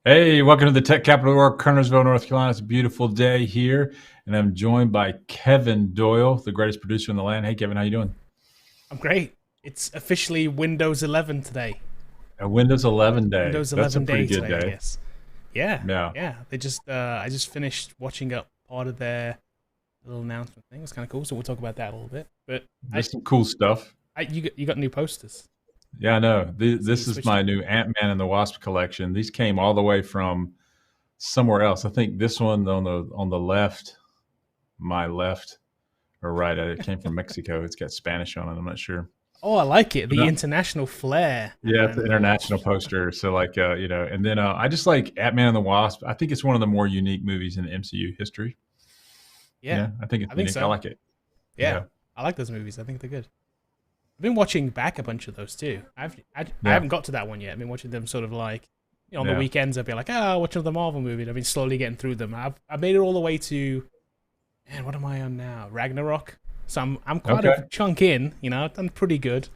Hey, welcome to the Tech Capital of the World, Kernersville, North Carolina. It's a beautiful day here, and I'm joined by Kevin Doyle, the greatest producer in the land. Hey, Kevin, how you doing? I'm great. It's officially Windows 11 today. A Windows 11 day. Windows That's a 11 pretty day good today, I day. guess. Yeah, Yeah, yeah. I just finished watching up part of their little announcement thing. It's kind of cool. So we'll talk about that a little bit. But there's some cool stuff. you got new posters. Yeah, I know. So you This is switched my up. new Ant-Man and the Wasp collection. These came all the way from somewhere else. I think this one on the left, my left or right, it came from Mexico. It's got Spanish on it. I'm not sure. Oh, I like it. The No. international flair. Yeah, it's Ant-Man an and the international Wasp. poster. So, like, and then I just like Ant-Man and the Wasp. I think it's one of the more unique movies in the MCU history. Yeah, Yeah, I think it's I think unique. I so. like it. Yeah, Yeah, I like those movies. I think they're good. I've been watching back a bunch of those too. I yeah, haven't got to that one yet. I've been watching them sort of like, on the yeah. weekends. I'd be like, watch another Marvel movie. And I've been slowly getting through them. I've made it all the way to, man, what am I on now? Ragnarok. So I'm quite Okay, a chunk in. I've done pretty good.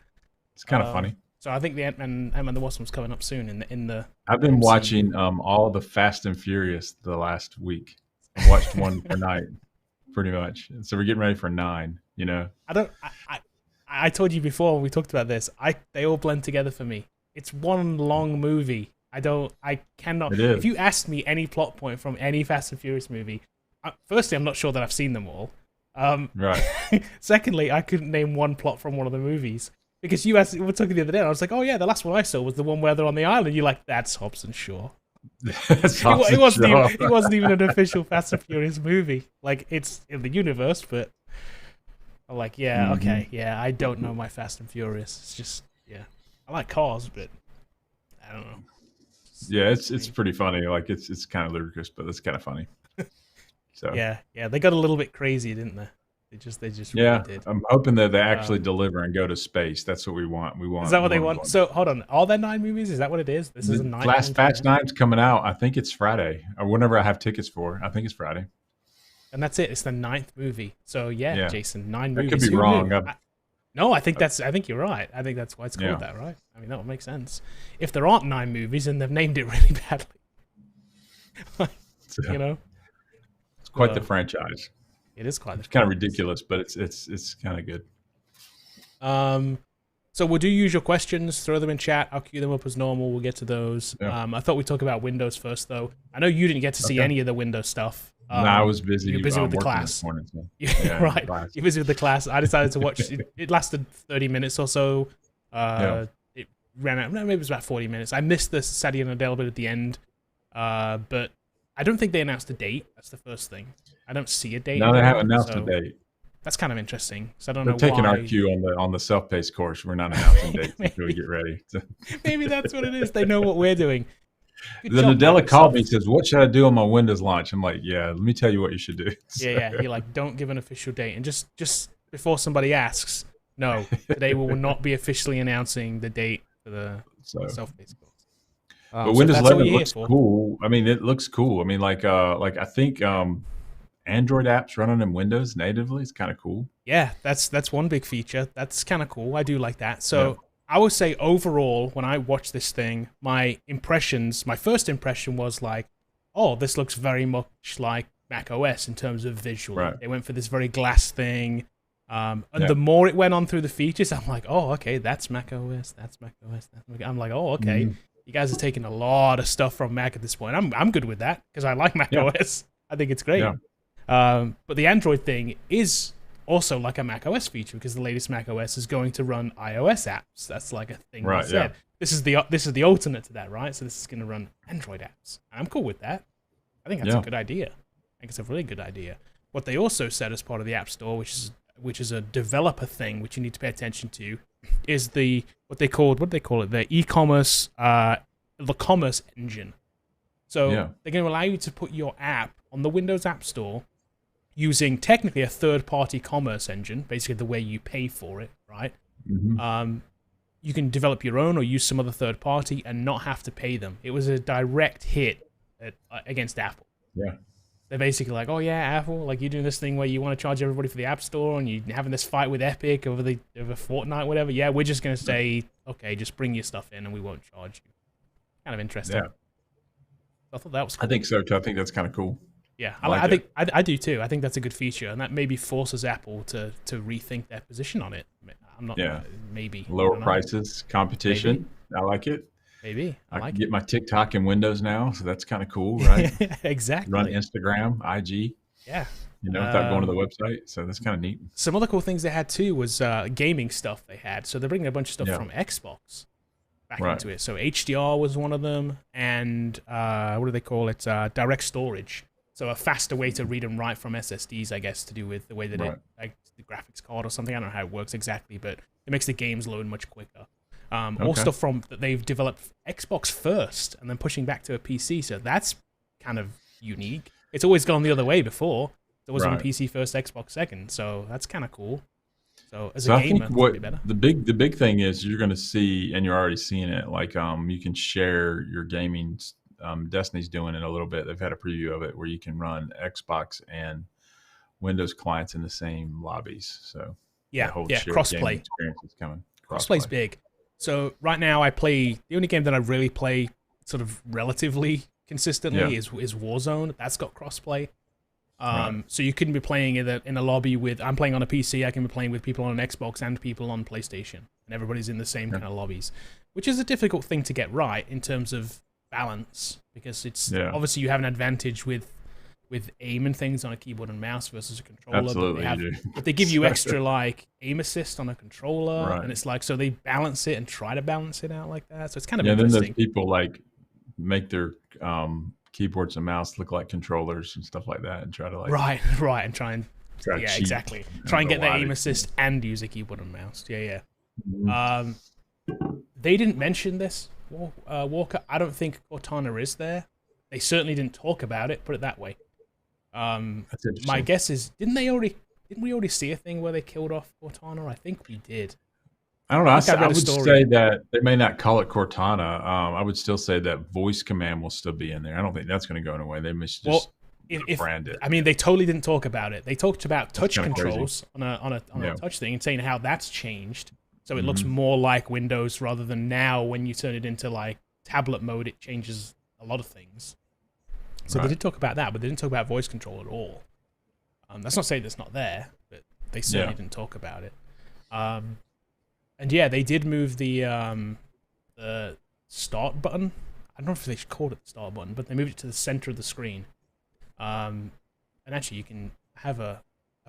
it's kind of funny. So I think the Ant-Man and the Wasp's coming up soon in the I've been MCU. watching all the Fast and Furious the last week. I've watched one per night, pretty much. So we're getting ready for 9. You know, I don't. I told you before when we talked about this. They all blend together for me. It's one long movie. I cannot. it If is you asked me any plot point from any Fast and Furious movie, firstly, I'm not sure that I've seen them all. right. Secondly, I couldn't name one plot from one of the movies because you asked. We were talking the other day. And I was like, oh yeah, the last one I saw was the one where they're on the island. You're like, that's Hobson Shaw. That's It awesome wasn't even. show. It wasn't even an official Fast and Furious movie. Like it's in the universe, but I'm like, yeah, Mhm. okay, yeah. I don't know my Fast and Furious. It's just, yeah. I like cars, but I don't know. Yeah, It's it's me. pretty funny. Like it's kind of ludicrous, but it's kind of funny. So Yeah, yeah. They got a little bit crazy, didn't they? They just really yeah, did. I'm hoping that they actually Um, deliver and go to space. That's what we want. We is want that what they more want? So hold on. Are there 9 movies? Is that what it is? This is a the ninth last one coming Fast out, Nine's coming out. I think it's Friday or whenever I have tickets for. I think it's Friday. and that's it. It's the ninth movie. So yeah, Yeah, Jason, nine I could movies. be Who wrong. knew? No, I think that's. I think you're right. I think that's why it's called Yeah, that, right? I mean, that would make sense. If there aren't 9 movies and they've named it really badly, so you know. it's quite the So franchise. it is quite the It's kind of franchise. ridiculous, but it's kind of good. Um, so we'll do usual questions, throw them in chat. I'll queue them up as normal. We'll get to those. Yeah. I thought we'd talk about Windows first, though. I know you didn't get to see Okay. any of the Windows stuff. No, I was busy You're busy with the working this class. morning. So, Yeah, yeah, right. class. You're busy with the class. I decided to watch. It lasted 30 minutes or so. Yeah. It ran out. No, maybe it was about 40 minutes. I missed the Sadia and Adele bit at the end. But I don't think they announced a date. That's the first thing. I don't see a date No, they haven't anywhere, announced a so date. that's kind of interesting. So I don't They're know taking our why. cue on the self paced course. We're not announcing dates until we maybe, get ready. So, maybe that's what it is. They know what we're doing. Good then job, Nadella called me and Microsoft. says, "What should I do on my Windows launch?" I'm like, "Yeah, let me tell you what you should do." Yeah, yeah. You're like, don't give an official date, and just before somebody asks, no, today we will not be officially announcing the date for the So, self-paced course. but So if Windows that's all 11 you're here looks for, cool. I mean, it looks cool. I mean, like I think Android apps running in Windows natively is kind of cool. yeah, that's one big feature. That's kind of cool. I do like that. Yeah, So I would say overall, when I watched this thing, my first impression was like, oh, this looks very much like Mac OS in terms of visually. right. They went for this very glass thing. And Yeah, the more it went on through the features, I'm like, oh, okay, that's Mac OS. That's Mac OS. I'm like, oh, okay. mhm, You guys are taking a lot of stuff from Mac at this point. I'm good with that because I like Mac yeah, OS. I think it's great. yeah, But the Android thing is also like a Mac OS feature because the latest Mac OS is going to run iOS apps. That's like a thing they right. Yeah, said. This is the alternate to that, right? So this is going to run Android apps. I'm cool with that. I think that's a yeah, good idea. I think it's a really good idea. What they also said as part of the App Store, which is a developer thing, which you need to pay attention to, is what they call it, the e-commerce, the commerce engine. So yeah, they're going to allow you to put your app on the Windows App Store using technically a third-party commerce engine, basically the way you pay for it, right? hmm You can develop your own or use some other third party and not have to pay them. It was a direct hit against Apple. yeah, They're basically like, oh yeah, Apple, like you're doing this thing where you want to charge everybody for the App Store and you're having this fight with Epic over Fortnite, whatever. Yeah, we're just going to say, okay, just bring your stuff in and we won't charge you. Kind of interesting. yeah. I thought that was cool. I think so too. I think that's kind of cool. Yeah, like I think I do too. I think that's a good feature, and that maybe forces Apple to rethink their position on it. I'm not. Yeah. Maybe Lower prices, competition. I like it. Maybe I like can get my TikTok in Windows now, so that's kind of cool, right? exactly. Run Instagram, IG. Yeah. Without going to the website. So that's kind of neat. Some other cool things they had too was gaming stuff they had. So they're bringing a bunch of stuff from Xbox back into it. So HDR was one of them, and what do they call it? Direct storage. So a faster way to read and write from SSDs, I guess, to do with the way that it, like the graphics card or something. I don't know how it works exactly, but it makes the games load much quicker. All stuff from that they've developed Xbox first and then pushing back to a PC. So that's kind of unique. It's always gone the other way before. It was on PC first, Xbox second. So that's kind of cool. So as a gamer, I think be better. the big thing is you're going to see, and you're already seeing it. Like you can share your gaming. Destiny's doing it a little bit. They've had a preview of it where you can run Xbox and Windows clients in the same lobbies. So crossplay experience is coming. Crossplay's big. So right now the only game that I really play sort of relatively consistently is Warzone. That's got crossplay. So you couldn't be playing in a lobby with, I'm playing on a PC, I can be playing with people on an Xbox and people on PlayStation, and everybody's in the same kind of lobbies, which is a difficult thing to get right in terms of balance, because it's obviously you have an advantage with aim and things on a keyboard and mouse versus a controller. Absolutely, but they give you extra like aim assist on a controller, and it's like, so they balance it and try to balance it out like that. So it's kind of interesting. Then there's people like make their keyboards and mouse look like controllers and stuff like that, and try to like and try and cheat. Exactly. Try and get the aim assist and use a keyboard and mouse. Mm-hmm. They didn't mention this, Walker. I don't think Cortana is there. They certainly didn't talk about it. Put it that way. That's interesting. My guess is, didn't we already see a thing where they killed off Cortana? I think we did. I don't know. I would say that they may not call it Cortana. I would still say that voice command will still be in there. I don't think that's going to go away. They must just brand it. I mean, they totally didn't talk about it. They talked about touch controls on a touch thing and saying how that's changed. So it looks more like Windows rather than now when you turn it into like tablet mode, it changes a lot of things. So they did talk about that, but they didn't talk about voice control at all. That's not saying it's not there, but they certainly didn't talk about it. And they did move the start button. I don't know if they called it the start button, but they moved it to the center of the screen. And actually, you can have I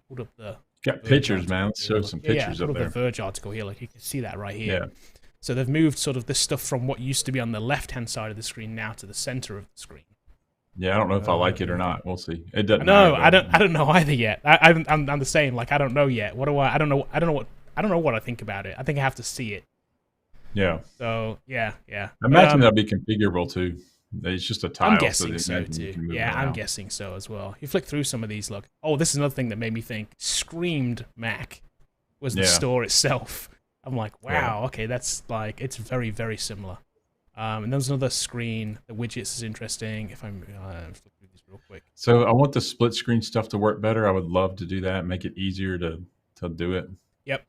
pulled up the... Got pictures, man. Let's show some pictures up there. The Verge article here. Like, you can see that right here. Yeah. So they've moved sort of this stuff from what used to be on the left-hand side of the screen now to the center of the screen. Yeah, I don't know if I like it or not. We'll see. It doesn't. No, I don't know either yet. I'm the same. Like, I don't know yet. I don't know what I think about it. I think I have to see it. Yeah. So yeah. I imagine that'll be configurable too. It's just a tile. I'm guessing so too. Yeah, I'm guessing so as well. You flick through some of these. Look. Oh, this is another thing that made me think. Screamed Mac was the store itself. I'm like, wow. Okay, that's like, it's very, very similar. And there's another screen. The widgets is interesting. If I'm flip through these real quick. So I want the split screen stuff to work better. I would love to do that. Make it easier to do it. Yep.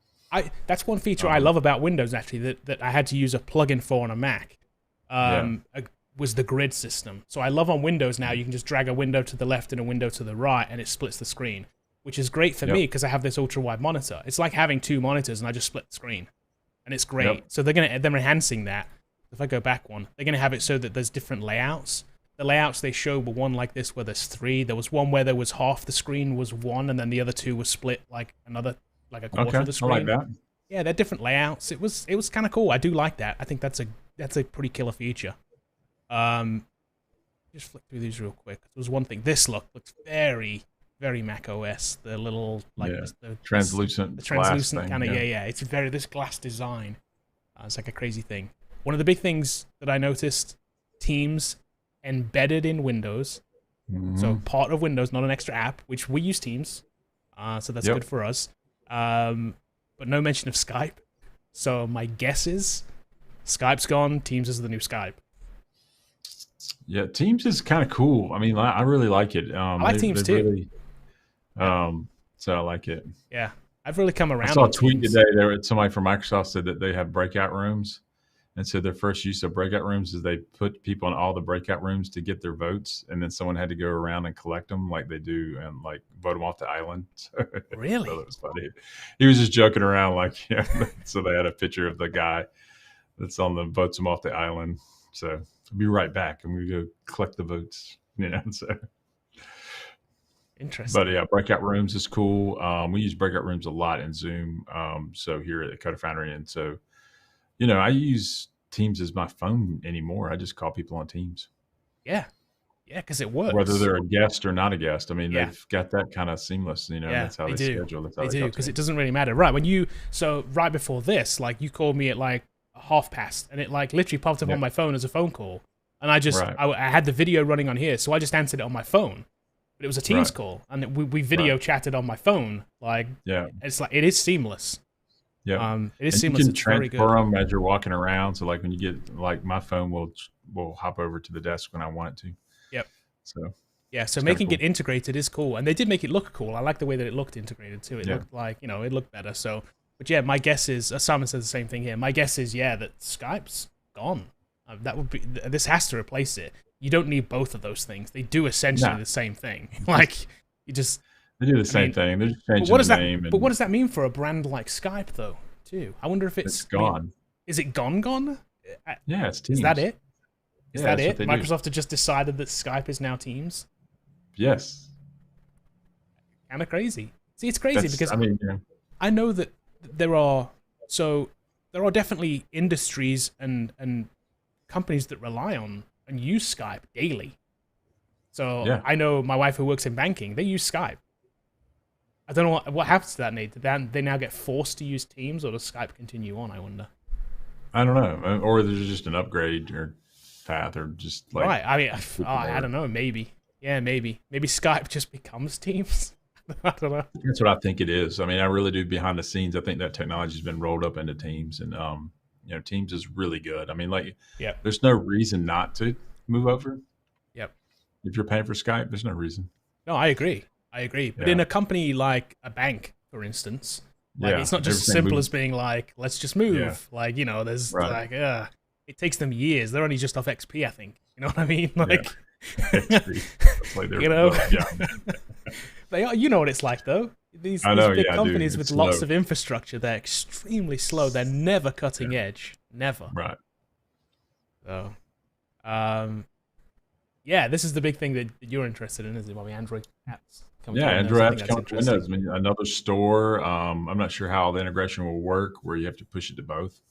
That's one feature I love about Windows, actually, that I had to use a plugin for on a Mac, was the grid system. So I love on Windows now, you can just drag a window to the left and a window to the right, and it splits the screen, which is great for me because I have this ultra-wide monitor. It's like having two monitors, and I just split the screen, and it's great. Yep. So they're enhancing that. If I go back one, they're going to have it so that there's different layouts. The layouts they show were one like this where there's three. There was one where there was half the screen was one, and then the other two was split like a quarter of the screen. I like that. Yeah, they're different layouts. It was kind of cool. I do like that. I think that's a pretty killer feature. Just flick through these real quick. There was one thing. This looks very, very Mac OS. The little the translucent kind of It's very this glass design. It's like a crazy thing. One of the big things that I noticed: Teams embedded in Windows. So part of Windows, not an extra app. Which we use Teams, so that's good for us. But no mention of Skype. So my guess is Skype's gone. Teams is the new Skype. Yeah, Teams is kind of cool. I mean, I really like it. I like Teams too. Really, so I like it. Yeah, I've really come around. I saw a tweet today. Somebody from Microsoft said that they have breakout rooms, And so their first use of breakout rooms is they put people in all the breakout rooms to get their votes, and then someone had to go around and collect them like they do and like vote them off the island. So Really? that was funny. He was just joking around like, yeah. So they had a picture of the guy that's on the votes them off the island. So I'll be right back, and we go collect the votes. So interesting. But yeah, breakout rooms is cool. We use breakout rooms a lot in Zoom. So here at the Foundry, and so I use Teams as my phone anymore. I just call people on Teams. Yeah, because it works. Whether they're a guest or not a guest. I mean, Yeah. they've got that kind of seamless. That's how they schedule. That's how They do, because it doesn't really matter. Right, right before this, like you called me at like 1:30, and it like literally popped up on my phone as a phone call, and I just I had the video running on here, so I just answered it on my phone. But it was a Teams call, and we video chatted on my phone. Like, it's like it is seamless. Yeah, it is and seamless. You can it's very good. transfer them as you're walking around. So like when you get like my phone will hop over to the desk when I want it to. Yep. So yeah, so making it integrated is cool, and they did make it look cool. I like the way that it looked integrated too. It looked like it looked better. So, but yeah, my guess is Simon says the same thing here. My guess is that Skype's gone. That would be this has to replace it. You don't need both of those things. They do essentially the same thing. Like you just. They do the same thing. They're just changing the name. But what does that mean for a brand like Skype, though, too? I wonder if it's gone. Is it gone? Yeah, it's Teams. Is that it? Is that it? Microsoft had just decided that Skype is now Teams? Yes. Kind of crazy. See, it's crazy because I know that there are definitely industries and companies that rely on and use Skype daily. So I know my wife who works in banking, they use Skype. I don't know what happens to that, Nate. Did they now get forced to use Teams, or does Skype continue on? I wonder. I don't know. Or there's just an upgrade or path, or just like... Right. I mean, I don't know. Maybe. Yeah, maybe. Maybe Skype just becomes Teams. I don't know. That's what I think it is. I mean, I really do behind the scenes. I think that technology has been rolled up into Teams, and Teams is really good. I mean, like, there's no reason not to move over. Yep. If you're paying for Skype, there's no reason. No, I agree. But in a company like a bank, for instance, it's not just as simple as being like, let's just move. Yeah. Like, there's it takes them years. They're only just off XP, I think. You know what I mean? Like, they are. You know what it's like, though. These big companies with lots of infrastructure, they're extremely slow. They're never cutting edge. Never. Right. So, this is the big thing that you're interested in, is it, Bobby? Android apps. Android apps come to Windows. I mean, another store. I'm not sure how the integration will work, where you have to push it to both.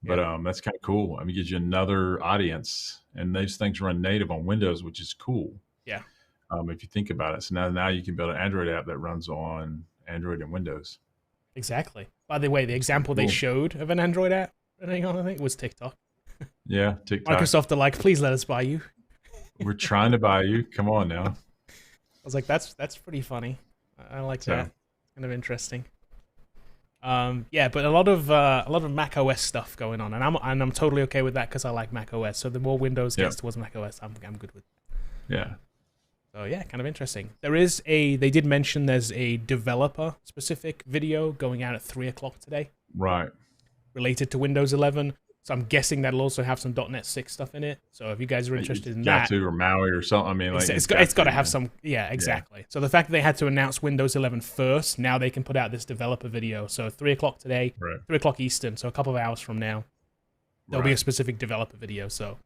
But that's kind of cool. I mean, it gives you another audience, and those things run native on Windows, which is cool. Yeah. If you think about it, so now you can build an Android app that runs on Android and Windows. Exactly. By the way, the example they showed of an Android app running on, I think, was TikTok. Yeah, TikTok. Microsoft are like, please let us buy you. We're trying to buy you. Come on now. I was like, that's pretty funny. I like that. Kind of interesting. But a lot of Mac OS stuff going on, and I'm totally okay with that because I like Mac OS. So the more Windows gets towards Mac OS, I'm good with that. Yeah. So kind of interesting. They did mention there's a developer specific video going out at 3:00 today. Right. Related to Windows 11. So I'm guessing that'll also have some .NET 6 stuff in it. So if you guys are interested in that, or Maui or something, I mean, like it's got to have some. Yeah, exactly. So the fact that they had to announce Windows 11 first, now they can put out this developer video. So 3:00 today, 3:00 Eastern. So a couple of hours from now, there'll be a specific developer video. So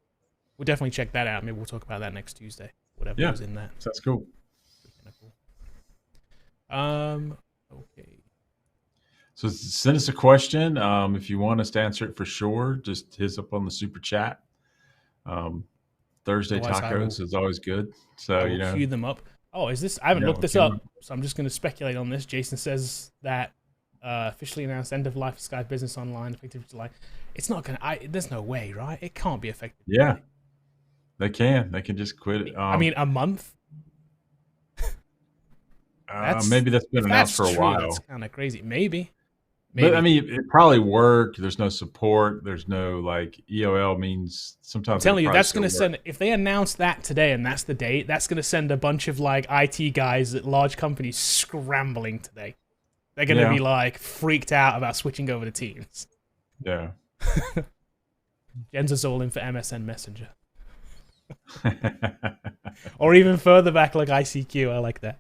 we'll definitely check that out. Maybe we'll talk about that next Tuesday. Whatever goes in that. That's cool. Okay. So send us a question. If you want us to answer it for sure, just hit us up on the super chat. Thursday tacos is always good. So, cue them up. Oh, is this? I haven't looked this up, so I'm just going to speculate on this. Jason says that officially announced end of life of Skype Business Online, effective July. It's not going to, there's no way, right? It can't be effective. Yeah. They can just quit it. I mean, a month? Maybe that's been announced for a while. That's kind of crazy. Maybe. But I mean, it probably worked. There's no support. There's no EOL means sometimes. I'm telling you, that's going to send. If they announce that today and that's the date, that's going to send a bunch of IT guys at large companies scrambling today. They're going to be freaked out about switching over to Teams. Yeah. Gens us all in for MSN Messenger. Or even further back, like ICQ. I like that.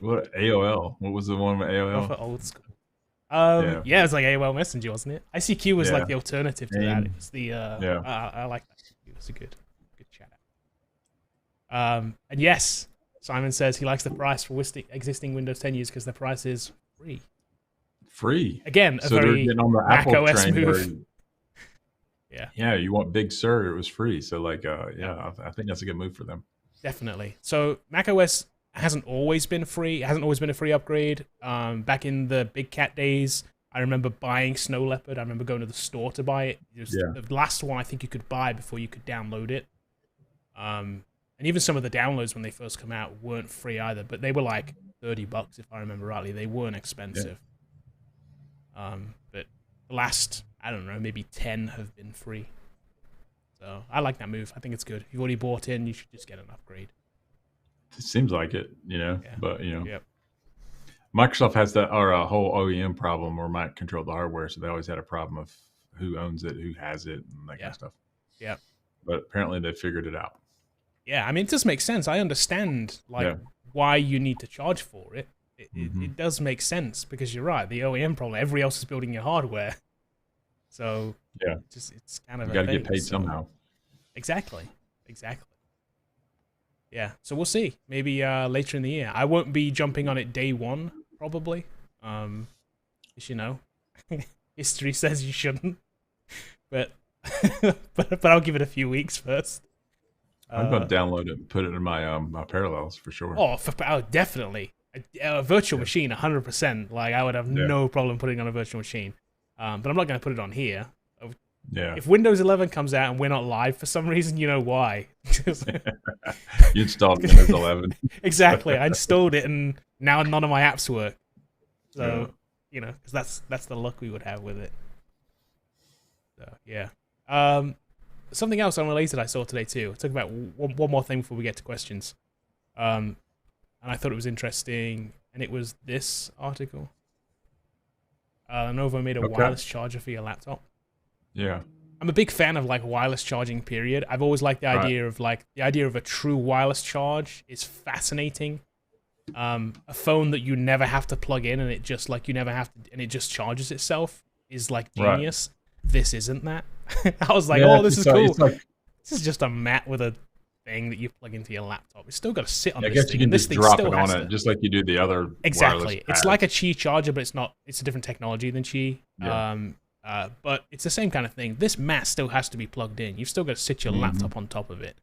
What AOL? What was the one with Go for AOL? old school. Yeah. Yeah, it was like AOL Messenger, wasn't it? ICQ was like Yeah. the alternative to that. It was the Yeah. I like that. It was a good chat. And yes, Simon says he likes the price for existing Windows 10 users because the price is free. Free. Again, a So they're very getting on the Mac Apple OS train. move. Yeah. Yeah, you want Big Sur, it was free. So like I think that's a good move for them. Definitely. So Mac OS hasn't always been free. It hasn't always been a free upgrade. Back in the Big Cat days, I remember buying Snow Leopard. I remember going to the store to buy it. It was the last one I think you could buy before you could download it. And even some of the downloads when they first come out weren't free either, but they were like $30 if I remember rightly. They weren't expensive. But the last, I don't know, maybe 10 have been free. So I like that move. I think it's good. If you've already bought in, you should just get an upgrade. It seems like it, but Yep. Microsoft has that or a whole OEM problem where Mac controlled the hardware, so they always had a problem of who owns it, who has it, and that kind of stuff. Yeah. But apparently they figured it out. Yeah, I mean, it does make sense. I understand why you need to charge for it. It does make sense because you're right. The OEM problem, everybody else is building your hardware. So it's kind of you got to get paid somehow. Exactly. Yeah, so we'll see. Maybe later in the year. I won't be jumping on it day one, probably. As history says you shouldn't. But but I'll give it a few weeks first. I'm going to download it and put it in my my Parallels for sure. Oh, definitely. A virtual machine, 100%. Like, I would have no problem putting it on a virtual machine. But I'm not going to put it on here. Yeah. If Windows 11 comes out and we're not live for some reason, you know why. You installed Windows 11. Exactly. I installed it and now none of my apps work. So, because that's the luck we would have with it. So, yeah. Something else unrelated I saw today too. I'll talk about one more thing before we get to questions. And I thought it was interesting, and it was this article. Lenovo made a wireless charger for your laptop. Yeah. I'm a big fan of like wireless charging, period. I've always liked the idea of a true wireless charge is fascinating. A phone that you never have to plug in and it just and it just charges itself is like genius. Right. This isn't that. I was like, this is cool. This is just a mat with a thing that you plug into your laptop. It's still got to sit on this thing. I guess you can just drop it on it, just like you do the other. Exactly. It's like a Qi charger, but it's not. It's a different technology than Qi. Yeah. But it's the same kind of thing. This mat still has to be plugged in. You've still got to sit your laptop on top of it.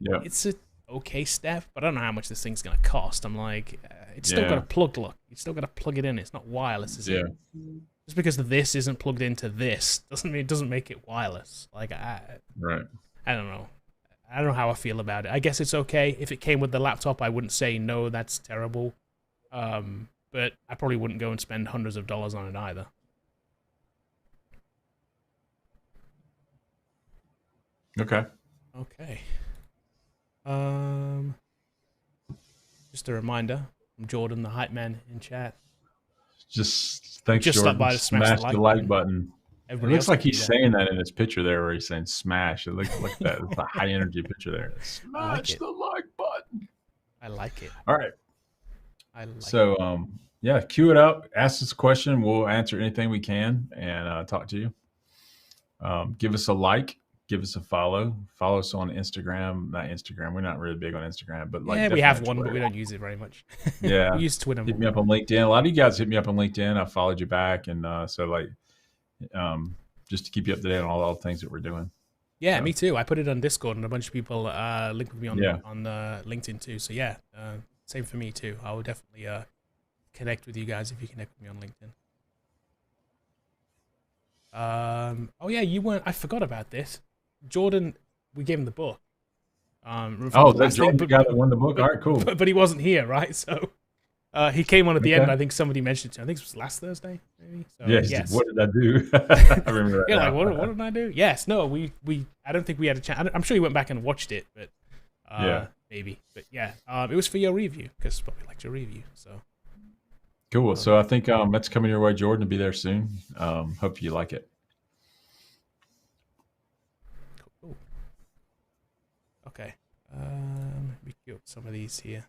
It's a okay step, but I don't know how much this thing's going to cost. I'm like, it's still got a plug. Look, you still got to plug it in. It's not wireless, is it? Just because this isn't plugged into this doesn't make it wireless. Like I don't know. I don't know how I feel about it. I guess it's okay. If it came with the laptop, I wouldn't say no, that's terrible. But I probably wouldn't go and spend hundreds of dollars on it either. Okay. Just a reminder from Jordan, the hype man in chat. Thanks, Jordan. Stop by to smash the like button. It looks like he's saying that in his picture there, where he's saying smash. It looks like that. It's a high energy picture there. Smash the like button. I like it. All right. Queue it up. Ask us a question. We'll answer anything we can and talk to you. Give us a like. Give us a follow. Follow us on Instagram. Not Instagram. We're not really big on Instagram, but we have one, but we don't use it very much. Yeah, we use Twitter. Hit me up on LinkedIn. A lot of you guys hit me up on LinkedIn. I followed you back, and just to keep you up to date on all the things that we're doing. Yeah, me too. I put it on Discord, and a bunch of people linked with me on LinkedIn too. So same for me too. I will definitely connect with you guys if you connect with me on LinkedIn. You weren't. I forgot about this. Jordan, we gave him the book. That's Jordan, the guy that won the book. All right, cool. But he wasn't here, right? So he came on at the end. I think somebody mentioned it to him. I think it was last Thursday, maybe. So, yes. What did I do? I remember that. Like, what did I do? Yes. No. We. I don't think we had a chance. I'm sure you went back and watched it, but maybe. But it was for your review because probably liked your review. So cool. So I think that's coming your way, Jordan. To be there soon. Hope you like it. Okay. Let me queue up some of these here.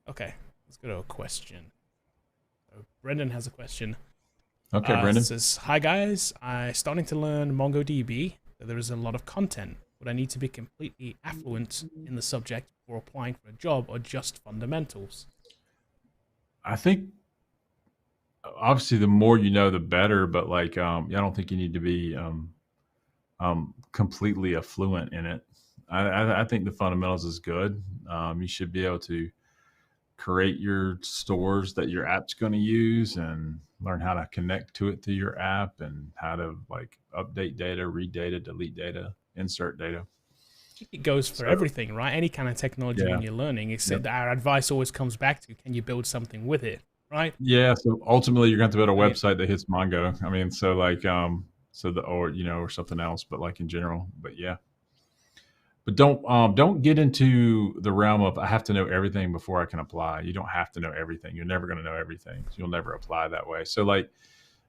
Okay, let's go to a question. So Brendan has a question. Okay, Brendan. It says, "Hi guys, I'm starting to learn MongoDB. There is a lot of content. Would I need to be completely affluent in the subject before applying for a job, or just fundamentals?" I think obviously the more you know, the better. But like, I don't think you need to be completely affluent in it. I think the fundamentals is good. You should be able to create your stores that your app's going to use and learn how to connect to it through your app and how to like update data, read data, delete data, insert data. I think it goes for So everything, right? Any kind of technology yeah, when you're learning, yep. our advice always comes back to, can you build something with it, right? Yeah. So ultimately, you're going to have to build a I mean, website that hits Mongo. I mean, so like, so the or or something else, but like in general. But yeah, but don't get into the realm of I have to know everything before I can apply. You don't have to know everything. You're never going to know everything. You'll never apply that way. So like,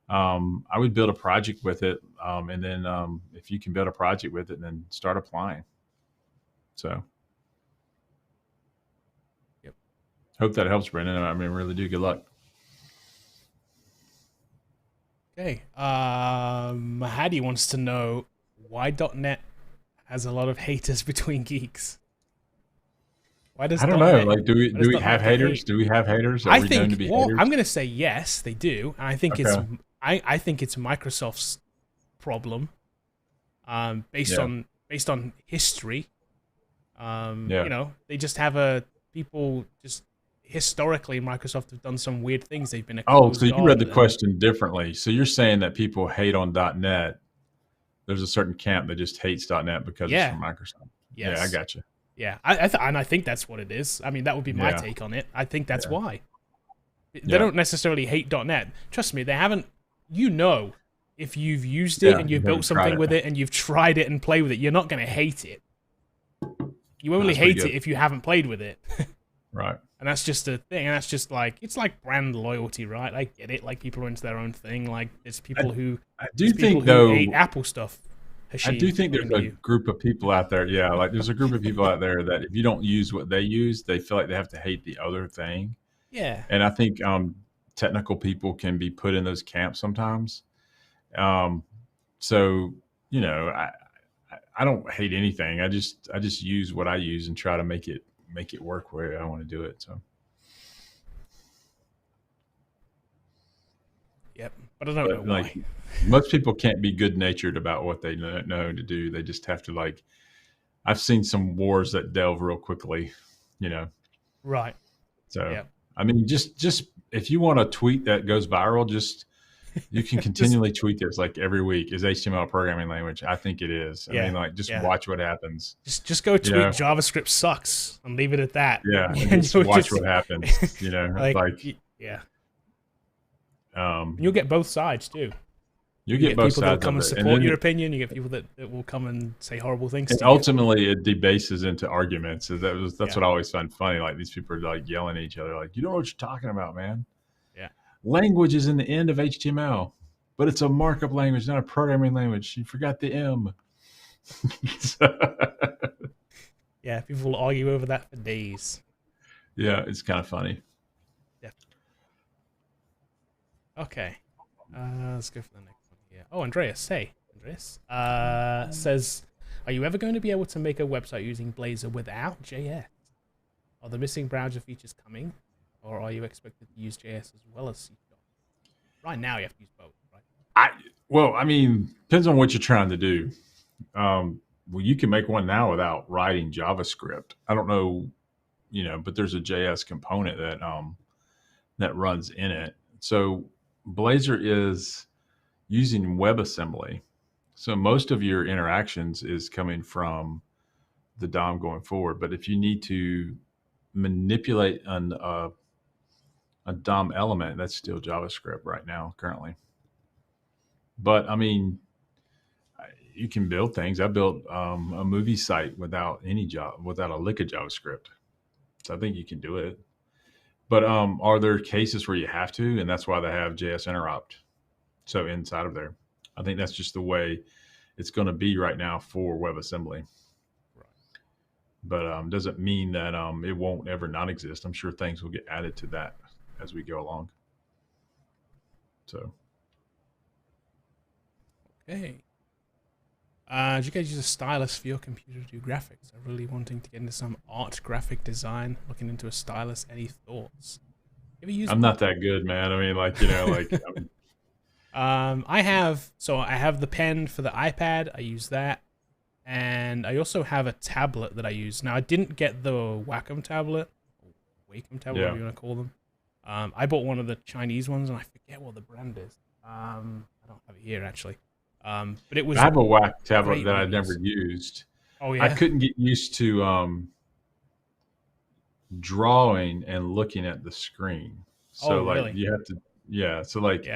I would build a project with it, and then if you can build a project with it, then start applying. So, yep. hope that helps, Brendan. I mean, really do. Good luck. Okay. Mahadi wants to know why .NET has a lot of haters between geeks. Why does I don't know. .NET? Like, do Why does we have .NET get haters? hate? Do we have haters? Are I we known to think. be Well, haters? I'm gonna say yes, they do, and I think it's. Okay. I think it's Microsoft's problem. Based Yeah. on history. Yeah. They just have people just historically Microsoft have done some weird things. They've been a Oh, so closed you read god, the and question differently. So you're saying that people hate on .NET. There's a certain camp that just hates .NET because it's yeah, from Microsoft. Yeah, I yes, got you. yeah. And I think that's what it is. I mean, that would be my Yeah. take on it. I think that's Yeah. why they Yeah. don't necessarily hate .NET. Trust me, they haven't. If you've used it Yeah. and You you've built haven't tried something it. with it and you've tried it and played with it, you're not going to hate it. You only That's pretty hate it good. if you haven't played with it. Right. And that's just a thing. And that's just like, it's like brand loyalty, right? I get it. Like, people are into their own thing. Like, there's people who I do think ate though. Apple stuff. I do Hashim, think talking there's to a you. group of people out there. Yeah, like there's a group of people out there that if you don't use what they use, they feel like they have to hate the other thing. Yeah. And I think technical people can be put in those camps sometimes. Um, so I don't hate anything. I just use what I use and try to make it work where I want to do it. So, Yep. But I don't know but why. like most people can't be good natured about what they know to do. They just have to like. I've seen some wars that delve real quickly, you know. Right. So, Yep. I mean, just if you want a tweet that goes viral, just you can Just, continually tweet this like every week. Is HTML a programming language? I think it is. I yeah. mean, like just Yeah. watch what happens. Just go You tweet know, JavaScript sucks and leave it at that. yeah, and And just you'll watch just, what happens. You know, like, like yeah. um, And you'll get both sides, too. you You get get both people that'll sides come of and it, and support then your opinion. You get people that will come and say horrible things and to you. ultimately it debases into arguments. So that's Yeah. what I always find funny. Like these people are like yelling at each other, like you don't know what you're talking about, man. Yeah. Language is in the end of HTML, but it's a markup language, not a programming language. You forgot the M. Yeah. People will argue over that for days. Yeah, it's kind of funny. Yeah. Okay. Let's go for the next one here. Oh, Andreas, hey. Andreas says, are you ever going to be able to make a website using Blazor without JS? Are the missing browser features coming? Or are you expected to use JS as well as C#? Right now, you have to use both, right? I mean, depends on what you're trying to do. Well, you can make one now without writing JavaScript. I don't know, but there's a JS component that runs in it. So Blazor is using WebAssembly. So most of your interactions is coming from the DOM going forward. But if you need to manipulate a DOM element, that's still JavaScript right now, currently. But I mean, you can build things. I built a movie site without without a lick of JavaScript. So I think you can do it. But are there cases where you have to, and that's why they have JS interrupt? So inside of there, I think that's just the way it's going to be right now for WebAssembly. Right. But doesn't mean that it won't ever not exist. I'm sure things will get added to that as we go along. So. Okay. Do you guys use a stylus for your computer to do graphics? I'm really wanting to get into some art graphic design. Looking into a stylus. Any thoughts? I'm not that good, man. I mean, like, you know, like. I have the pen for the iPad. I use that, and I also have a tablet that I use. Now I didn't get the Wacom tablet, whatever you want to call them. I bought one of the Chinese ones, and I forget what the brand is. I don't have it here actually. But it was. I have a Wacom tablet that I never used. Oh yeah. I couldn't get used to drawing and looking at the screen. So like really? you have to, So like,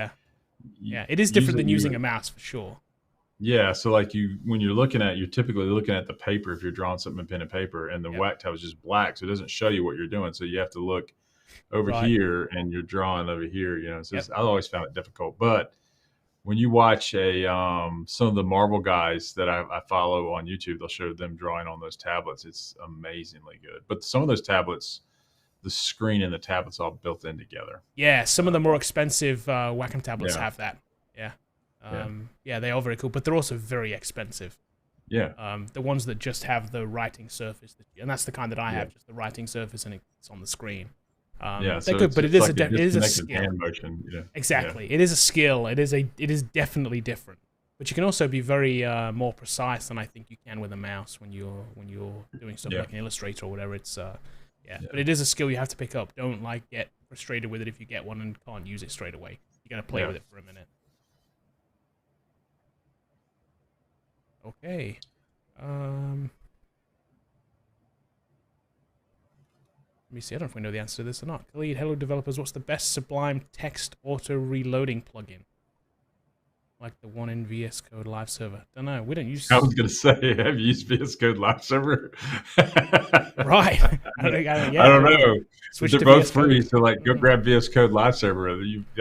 yeah, it is different than using a mouse for sure. Yeah, so like when you're looking at, you're typically looking at the paper if you're drawing something in pen and paper, and the Wacom tab is just black, so it doesn't show you what you're doing. So you have to look over here, and you're drawing over here. You know, so I always found it difficult. But when you watch some of the Marvel guys that I follow on YouTube, they'll show them drawing on those tablets. It's amazingly good. But some of those tablets, the screen and the tablet's all built in together. Yeah, some of the more expensive Wacom tablets have that. Yeah, they are very cool, but they're also very expensive. Yeah. The ones that just have the writing surface, and that's the kind that I have, just the writing surface, and it's on the screen. They're good, but it is a skill. Hand motion, Exactly, it is a skill. It is definitely different. But you can also be very more precise than I think you can with a mouse when you're doing stuff like an Illustrator or whatever. It's but it is a skill you have to pick up. Don't get frustrated with it if you get one and can't use it straight away. You're gonna play with it for a minute. Okay. Let me see. I don't know if we know the answer to this or not. Khalid, hello developers. What's the best Sublime text auto reloading plugin? Like the one in VS Code Live Server. Don't know. We don't use. I was going to say, have you used VS Code Live Server? Right. I don't know. They're both free, so go grab VS Code Live Server.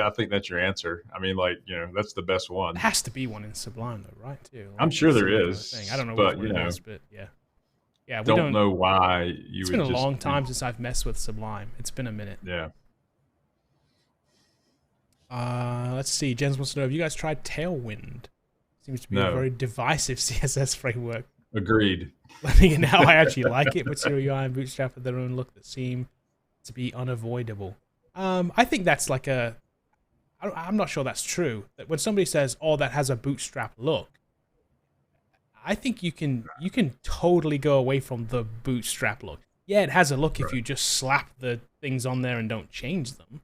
I think that's your answer. I mean, that's the best one. There has to be one in Sublime, though, right? Too. I'm sure there is. I don't know which one it is, but yeah. Yeah, we don't know why you. It's been a long time since I've messed with Sublime. It's been a minute. Yeah. Let's see. Jens wants to know, have you guys tried Tailwind? Seems to be a very divisive CSS framework. Agreed. Letting you know I actually like it, but Zero UI and Bootstrap have their own look that seem to be unavoidable. I think that's I'm not sure that's true. That when somebody says, "Oh, that has a Bootstrap look," I think you can totally go away from the Bootstrap look. Yeah, it has a look if you just slap the things on there and don't change them.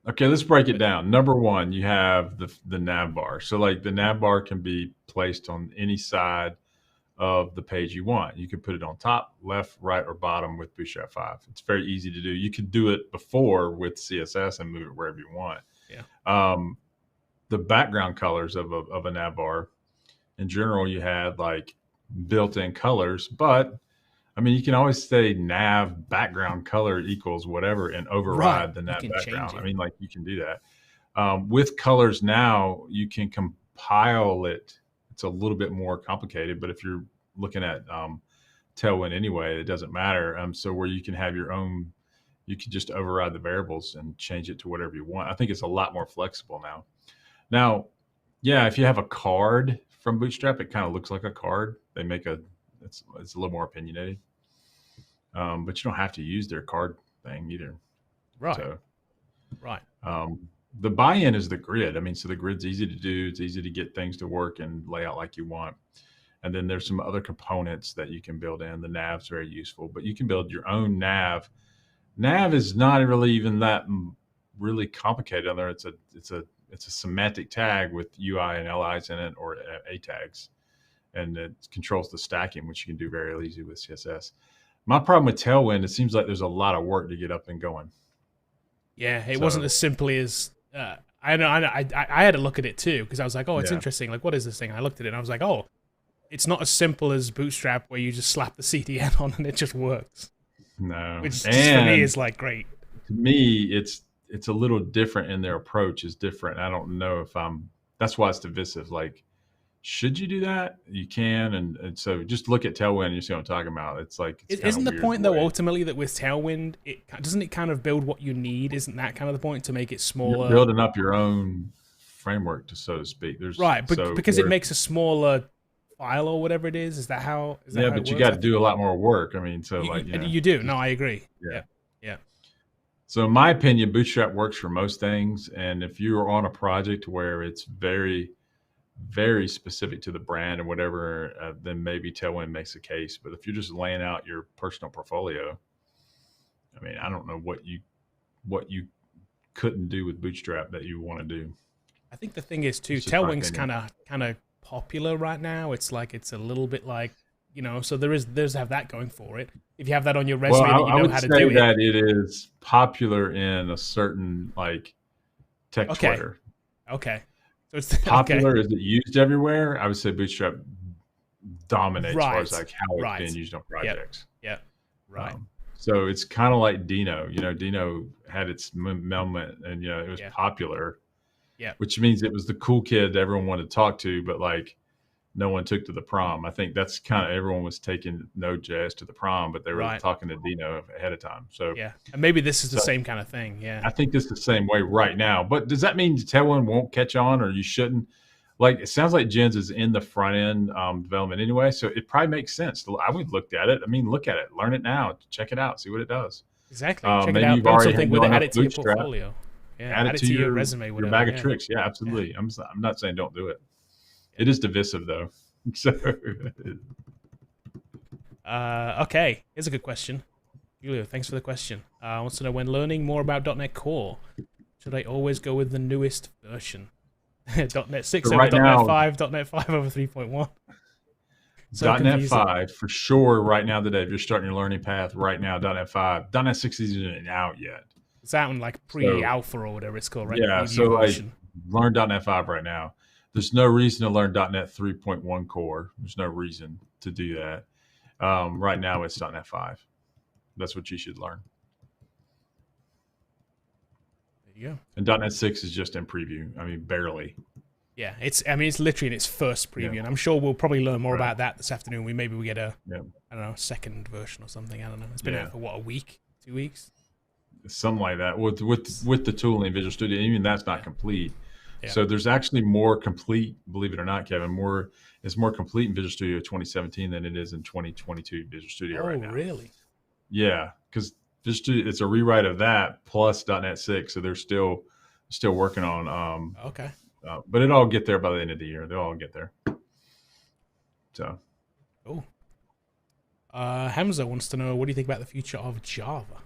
Okay, let's break it down. Number one, you have the Nav Bar. So the Nav Bar can be placed on any side of the page you want. You can put it on top, left, right, or bottom with Bootstrap 5. It's very easy to do. You could do it before with CSS and move it wherever you want. Yeah. The background colors of a Nav Bar, in general, you had built-in colors, but I mean, you can always say nav background color equals whatever and override the nav background. I mean, you can do that. With colors now, you can compile it. It's a little bit more complicated, but if you're looking at Tailwind anyway, it doesn't matter. So where you can have your own, you can just override the variables and change it to whatever you want. I think it's a lot more flexible now. Now, yeah, if you have a card from Bootstrap, it kind of looks like a card. They make it's a little more opinionated, but you don't have to use their card thing either. Right. So, right. The buy-in is the grid. I mean, so the grid's easy to do. It's easy to get things to work and lay out like you want. And then there's some other components that you can build in. The nav's very useful, but you can build your own nav. Nav is not really even that really complicated on there. It's a semantic tag with UI and LIs in it, or A tags. And it controls the stacking, which you can do very easy with CSS. My problem with Tailwind, it seems like there's a lot of work to get up and going. Yeah, it wasn't as simply as I know. I had to look at it too, because I was like, oh, it's interesting. What is this thing? And I looked at it and I was like, oh, it's not as simple as Bootstrap where you just slap the CDN on and it just works. No, which just for me is great. To me, it's a little different, and their approach is different. I don't know if I'm that's why it's divisive. Like, should you do that? You can, and so just look at Tailwind and you see what I'm talking about. It's like it's kind Isn't of the weird point the though way ultimately that with Tailwind, it doesn't it kind of build what you need? Isn't that kind of the point to make it you're smaller? building up your own framework, to so to speak. There's Right, but so because it makes a smaller file or whatever it is. Is that how? Is that yeah, how it but you works? got to do a lot more work. I mean, so like You do. No, just, I agree. yeah. Yeah, yeah. So in my opinion, Bootstrap works for most things, and if you are on a project where it's very very specific to the brand and whatever, then maybe Tailwind makes a case. But if you're just laying out your personal portfolio, I mean, I don't know what you couldn't do with Bootstrap that you want to do. I think the thing is too, It's just my Tailwind's opinion. kind of popular right now. It's like it's a little bit like so there's have that going for it. If you have that on your Well, resume that you I know would how to say do it, that it is popular in a certain like tech okay, Twitter. okay. So it's okay, Popular, is it used everywhere? I would say Bootstrap dominates as far as right, like how it's being right, used on yep, projects. yep, right, So it's kind of like Dino. Dino had its moment, and it was yeah, popular, yeah, which means it was the cool kid that everyone wanted to talk to, but like no one took to the prom. I think that's kind of everyone was taking Node.js to the prom, but they were right, talking to Dino ahead of time. So, yeah. And maybe this is the so same kind of thing. Yeah, I think this is the same way right now. But does that mean Tailwind won't catch on, or you shouldn't? Like it sounds like Jens is in the front end development anyway, so it probably makes sense. I would look at it. I mean, look at it, learn it now, check it out, see what it does. exactly. Check it Maybe out. you've Build already something with know it. Add enough it to your Bootstrap, portfolio. Yeah, add add it it to to your resume. your Whatever. bag of Yeah, tricks. Yeah, yeah, absolutely. I'm not saying don't do it. yeah. It is divisive though. So Okay, here's a good question. Julio, thanks for the question. Wants to know, when learning more about .NET Core, should I always go with the newest version? .NET 6 so over right .NET now, 5, .NET 5 over 3.1. So .NET confusing. 5 for sure. Right now, today, if you're starting your learning path right now, .NET 5, .NET 6 isn't out yet. It's out in like So pre-alpha or whatever it's called, right? yeah, Preview so like version. learn .NET 5 right now. There's no reason to learn .NET 3.1 Core. There's no reason to do that. Right now, it's .NET 5. That's what you should learn. There you go. And .NET 6 is just in preview. I mean, barely. Yeah, it's literally in its first preview, Yeah, and I'm sure we'll probably learn more right. about that this afternoon. Maybe we get a Yeah, I don't know, second version or something. I don't know. It's been yeah. out for what, a week, 2 weeks? Something like that with the tooling in Visual Studio. Even that's not Yeah, complete. yeah. So there's actually more complete, believe it or not, Kevin. It's more complete in Visual Studio 2017 than it is in 2022 Visual Studio Oh, right now. really? Yeah, because Visual Studio, it's a rewrite of that plus .NET 6. So they're still working on. Okay. But it'll all get there by the end of the year. They'll all get there. So. Cool. Hamza wants to know, what do you think about the future of Java?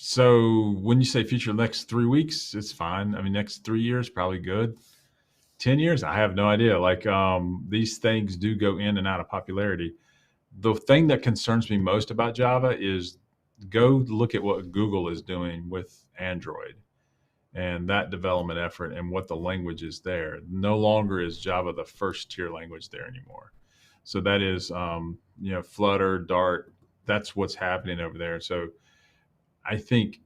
So when you say future next 3 weeks, it's fine. I mean, next 3 years, probably good. 10 years, I have no idea. Like these things do go in and out of popularity. The thing that concerns me most about Java is go look at what Google is doing with Android and that development effort and what the language is there. No longer is Java the first tier language there anymore. So that is, Flutter, Dart, that's what's happening over there. So I think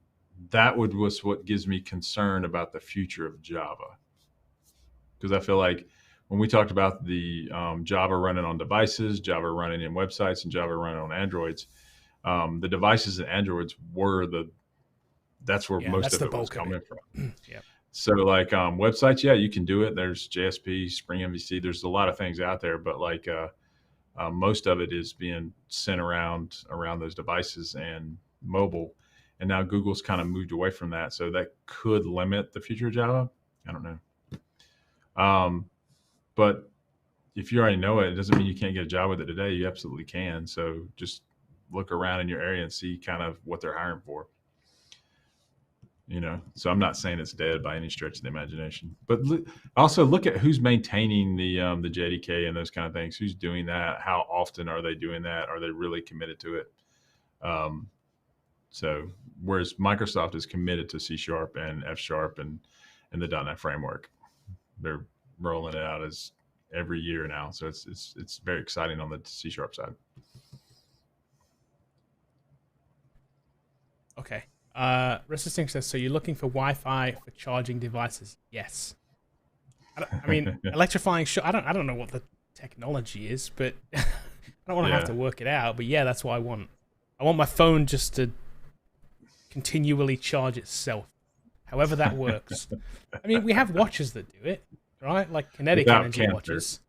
that was what gives me concern about the future of Java. Because I feel like when we talked about the Java running on devices, Java running in websites, and Java running on Androids, the devices and Androids that's where Yeah, most that's of the it was bulk of coming it. from. Yeah. So like websites, yeah, you can do it. There's JSP, Spring MVC. There's a lot of things out there, but like most of it is being sent around those devices and mobile. And now Google's kind of moved away from that, so that could limit the future of Java. I don't know. But if you already know it, it doesn't mean you can't get a job with it today. You absolutely can. So just look around in your area and see kind of what they're hiring for. So I'm not saying it's dead by any stretch of the imagination, but also look at who's maintaining the JDK and those kind of things. Who's doing that? How often are they doing that? Are they really committed to it? So whereas Microsoft is committed to C# and F# and the .NET framework, they're rolling it out as every year now. So it's very exciting on the C# side. Okay. Restless Thing says, so you're looking for Wi-Fi for charging devices? Yes. I mean, electrifying. I don't know what the technology is, but I don't want to have to work it out. But yeah, that's what I want. I want my phone just to continually charge itself, however that works. I mean, we have watches that do it, right? Like kinetic energy watches.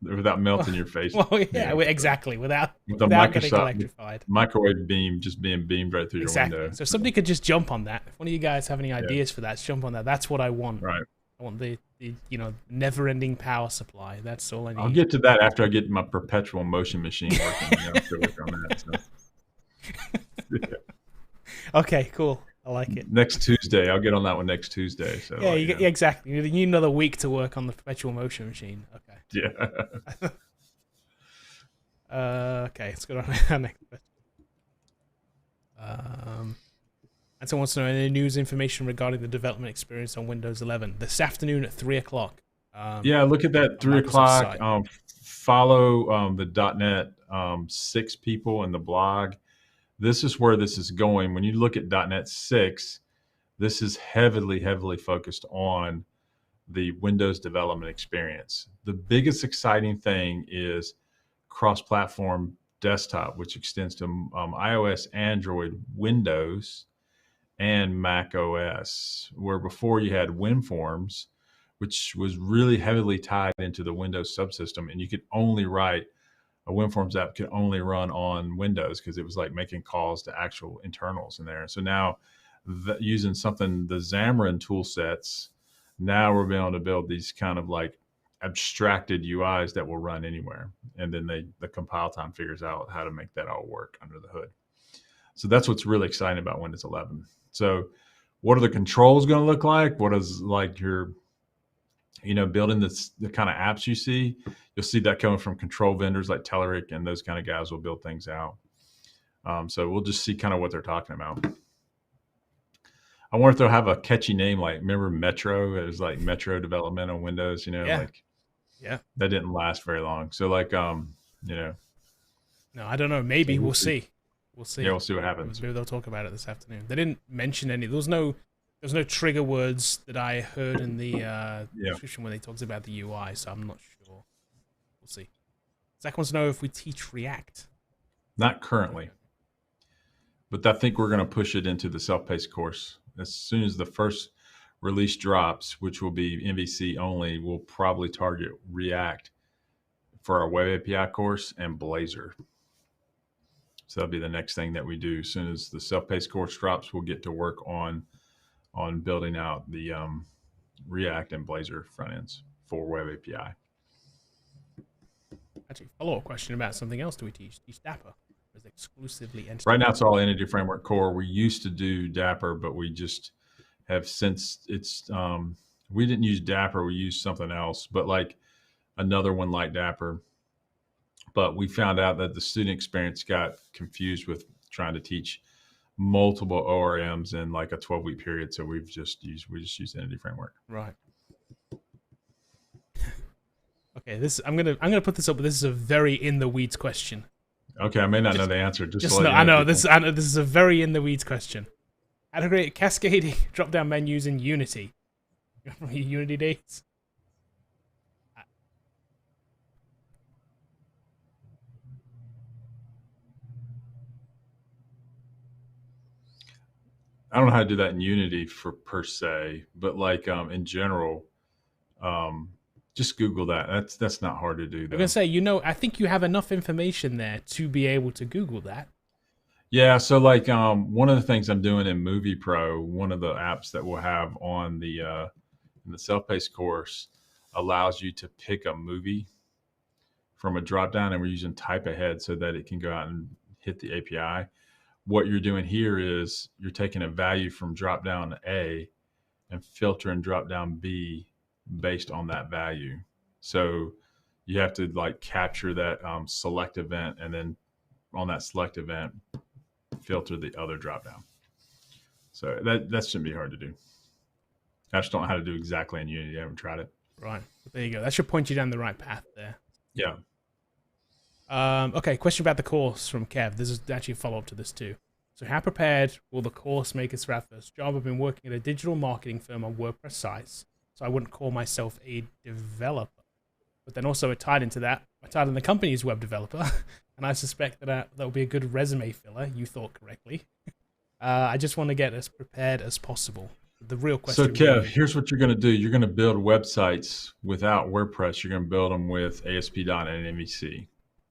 Without melting your face. Well, yeah, exactly. Without getting electrified. Microwave beam just being beamed right through your window. So if somebody could just jump on that. If one of you guys have any ideas for that, jump on that. That's what I want. Right. I want the never-ending power supply. That's all I need. I'll get to that after I get my perpetual motion machine working. To work on that. So. Okay, cool. I like it. Next Tuesday. I'll get on that one next Tuesday. So yeah, exactly. You need another week to work on the perpetual motion machine. Okay. Yeah. Okay, let's go on to our next question. And someone wants to know any news information regarding the development experience on Windows 11 this afternoon at 3 o'clock. Look at that 3 o'clock. Follow the .NET 6 people in the blog. This is where this is going. When you look at .NET 6, this is heavily focused on the Windows development experience. The biggest exciting thing is cross-platform desktop, which extends to iOS, Android, Windows, and Mac OS, where before you had WinForms, which was really heavily tied into the Windows subsystem, and you could only write a WinForms app could only run on Windows because it was like making calls to actual internals in there. So now using the Xamarin tool sets, now we're being able to build these kind of like abstracted UIs that will run anywhere. And then the compile time figures out how to make that all work under the hood. So that's what's really exciting about Windows 11. So what are the controls going to look like? What is like your, building the kind of apps you see? You'll see that coming from control vendors like Telerik, and those kind of guys will build things out. So we'll just see kind of what they're talking about. I wonder if they'll have a catchy name, like remember Metro? It was like Metro development on Windows, that didn't last very long. So no, I don't know. Maybe we'll see. We'll see. Yeah, we'll see what happens. Maybe they'll talk about it this afternoon. They didn't mention any. There was no trigger words that I heard in the description when they talked about the UI, so I'm not sure. We'll see. Zach wants to know if we teach React. Not currently, but I think we're going to push it into the self-paced course. As soon as the first release drops, which will be MVC only, we'll probably target React for our Web API course and Blazor. So that'll be the next thing that we do. As soon as the self-paced course drops, we'll get to work on building out the React and Blazor front ends for Web API. Actually, follow-up question about something else. Do we teach Dapper? Or is it exclusively Entity? Right now, it's all Entity Framework Core. We used to do Dapper, but we just have since we didn't use Dapper. We used something else, but like another one like Dapper. But we found out that the student experience got confused with trying to teach multiple ORMs in like a 12-week period. So we just used Entity Framework. Right. Okay, I'm gonna put this up, but this is a very in the weeds question. Okay, I may not know the answer. I know this is a very in the weeds question. How to create cascading drop-down menus in Unity. Unity dates. I don't know how to do that in Unity per se, but like in general, just Google that. That's not hard to do. Though. I'm gonna say, I think you have enough information there to be able to Google that. Yeah. So like one of the things I'm doing in Movie Pro, one of the apps that we'll have on the in the self-paced course allows you to pick a movie from a drop down, and we're using type ahead so that it can go out and hit the API. What you're doing here is you're taking a value from drop down A and filtering drop down B based on that value. So you have to like capture that select event, and then on that select event, filter the other drop down. So that shouldn't be hard to do. I just don't know how to do exactly in Unity. I haven't tried it. Right. There you go. That should point you down the right path there. Yeah. Okay, question about the course from Kev. This is actually a follow-up to this too. So how prepared will the course make us for our first job? I've been working at a digital marketing firm on WordPress sites, so I wouldn't call myself a developer. But then also it tied into that, my title in the company is web developer, and I suspect that that will be a good resume filler. You thought correctly. I just want to get as prepared as possible. The real question. So Kev, here's what you're going to do. You're going to build websites without WordPress. You're going to build them with ASP.NET and MVC.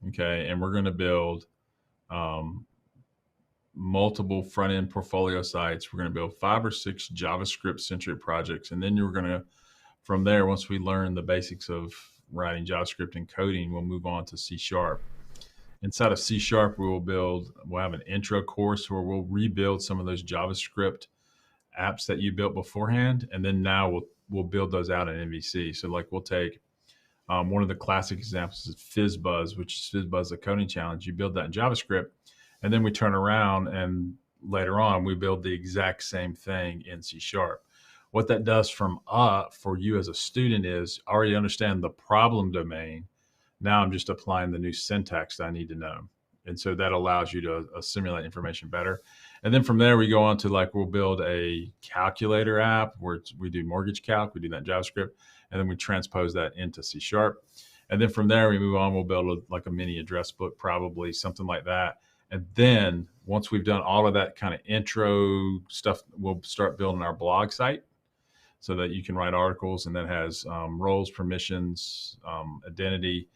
Okay. And we're going to build multiple front-end portfolio sites. We're going to build 5 or 6 JavaScript-centric projects. And then you're going to, from there, once we learn the basics of writing JavaScript and coding, we'll move on to C#. Inside of C#, we'll have an intro course where we'll rebuild some of those JavaScript apps that you built beforehand. And then now we'll build those out in MVC. So like we'll take one of the classic examples is Fizz Buzz, which is Fizz Buzz, the coding challenge. You build that in JavaScript, and then we turn around and later on we build the exact same thing in C#. What that does for you as a student is already understand the problem domain. Now I'm just applying the new syntax that I need to know. And so that allows you to assimilate information better. And then from there, we go on to like, we'll build a calculator app where we do mortgage calc, we do that in JavaScript, and then we transpose that into C#. And then from there, we move on, we'll build like a mini address book, probably something like that. And then once we've done all of that kind of intro stuff, we'll start building our blog site so that you can write articles, and that has roles, permissions, identity,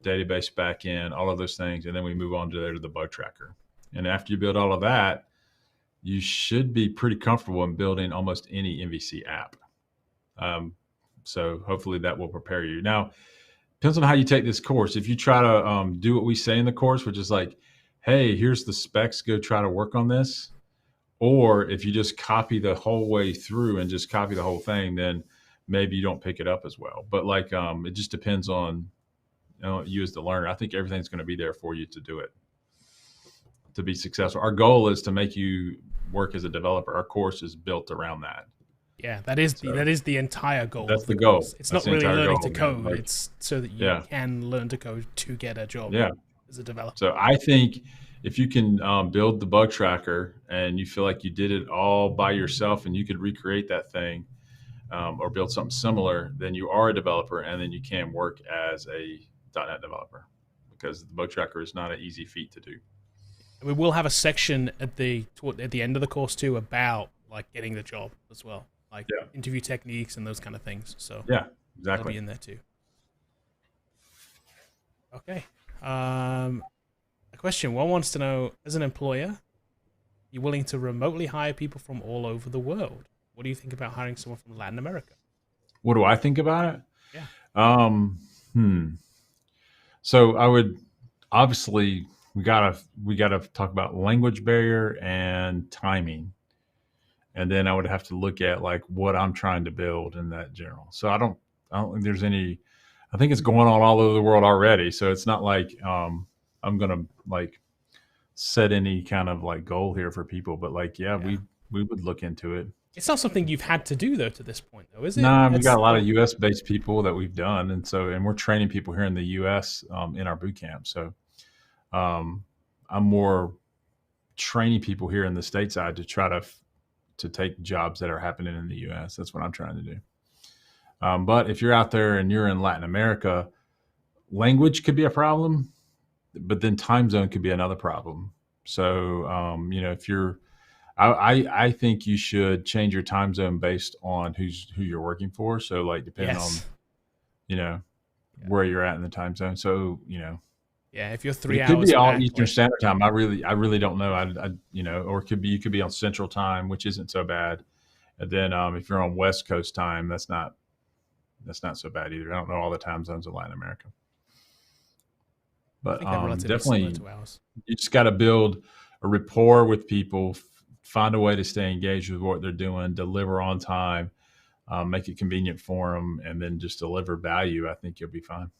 database backend, all of those things. And then we move on to the bug tracker. And after you build all of that, you should be pretty comfortable in building almost any MVC app. So hopefully that will prepare you. Now, depends on how you take this course. If you try to do what we say in the course, which is like, hey, here's the specs, go try to work on this. Or if you just copy the whole way through and just copy the whole thing, then maybe you don't pick it up as well. But like, it just depends on you as the learner. I think everything's going to be there for you to do it, to be successful. Our goal is to make you work as a developer. Our course is built around that. Yeah, that is the entire goal. That's the goal. It's not really learning to code. Like, it's so that you can learn to code to get a job as a developer. So I think if you can build the bug tracker and you feel like you did it all by yourself and you could recreate that thing or build something similar, then you are a developer, and then you can work as a .NET developer, because the bug tracker is not an easy feat to do. We will have a section at the end of the course too about like getting the job as well, like interview techniques and those kind of things. So yeah, exactly, that'll be in there too. Okay. A question. One wants to know, as an employer, you're willing to remotely hire people from all over the world. What do you think about hiring someone from Latin America? What do I think about it? Yeah. So I would obviously we gotta talk about language barrier and timing, and then I would have to look at like what I'm trying to build in that general. So I don't think there's any. I think it's going on all over the world already. So it's not like I'm gonna like set any kind of like goal here for people, but like we would look into it. It's not something you've had to do though to this point, though, is it? No, we got a lot of U.S. based people that we've done, and we're training people here in the U.S. In our boot camp. So I'm more training people here in the stateside to try to take jobs that are happening in the U.S. That's what I'm trying to do. But if you're out there and you're in Latin America, language could be a problem, but then time zone could be another problem. So if you're I think you should change your time zone based on who you're working for. So like depending on, where you're at in the time zone. So, if you're 3 hours, it could be all Eastern Standard Time. I really don't know. Or you could be on Central Time, which isn't so bad. And then if you're on West Coast time, that's not so bad either. I don't know all the time zones in Latin America. But definitely you just got to build a rapport with people, find a way to stay engaged with what they're doing, deliver on time, make it convenient for them, and then just deliver value. I think you'll be fine.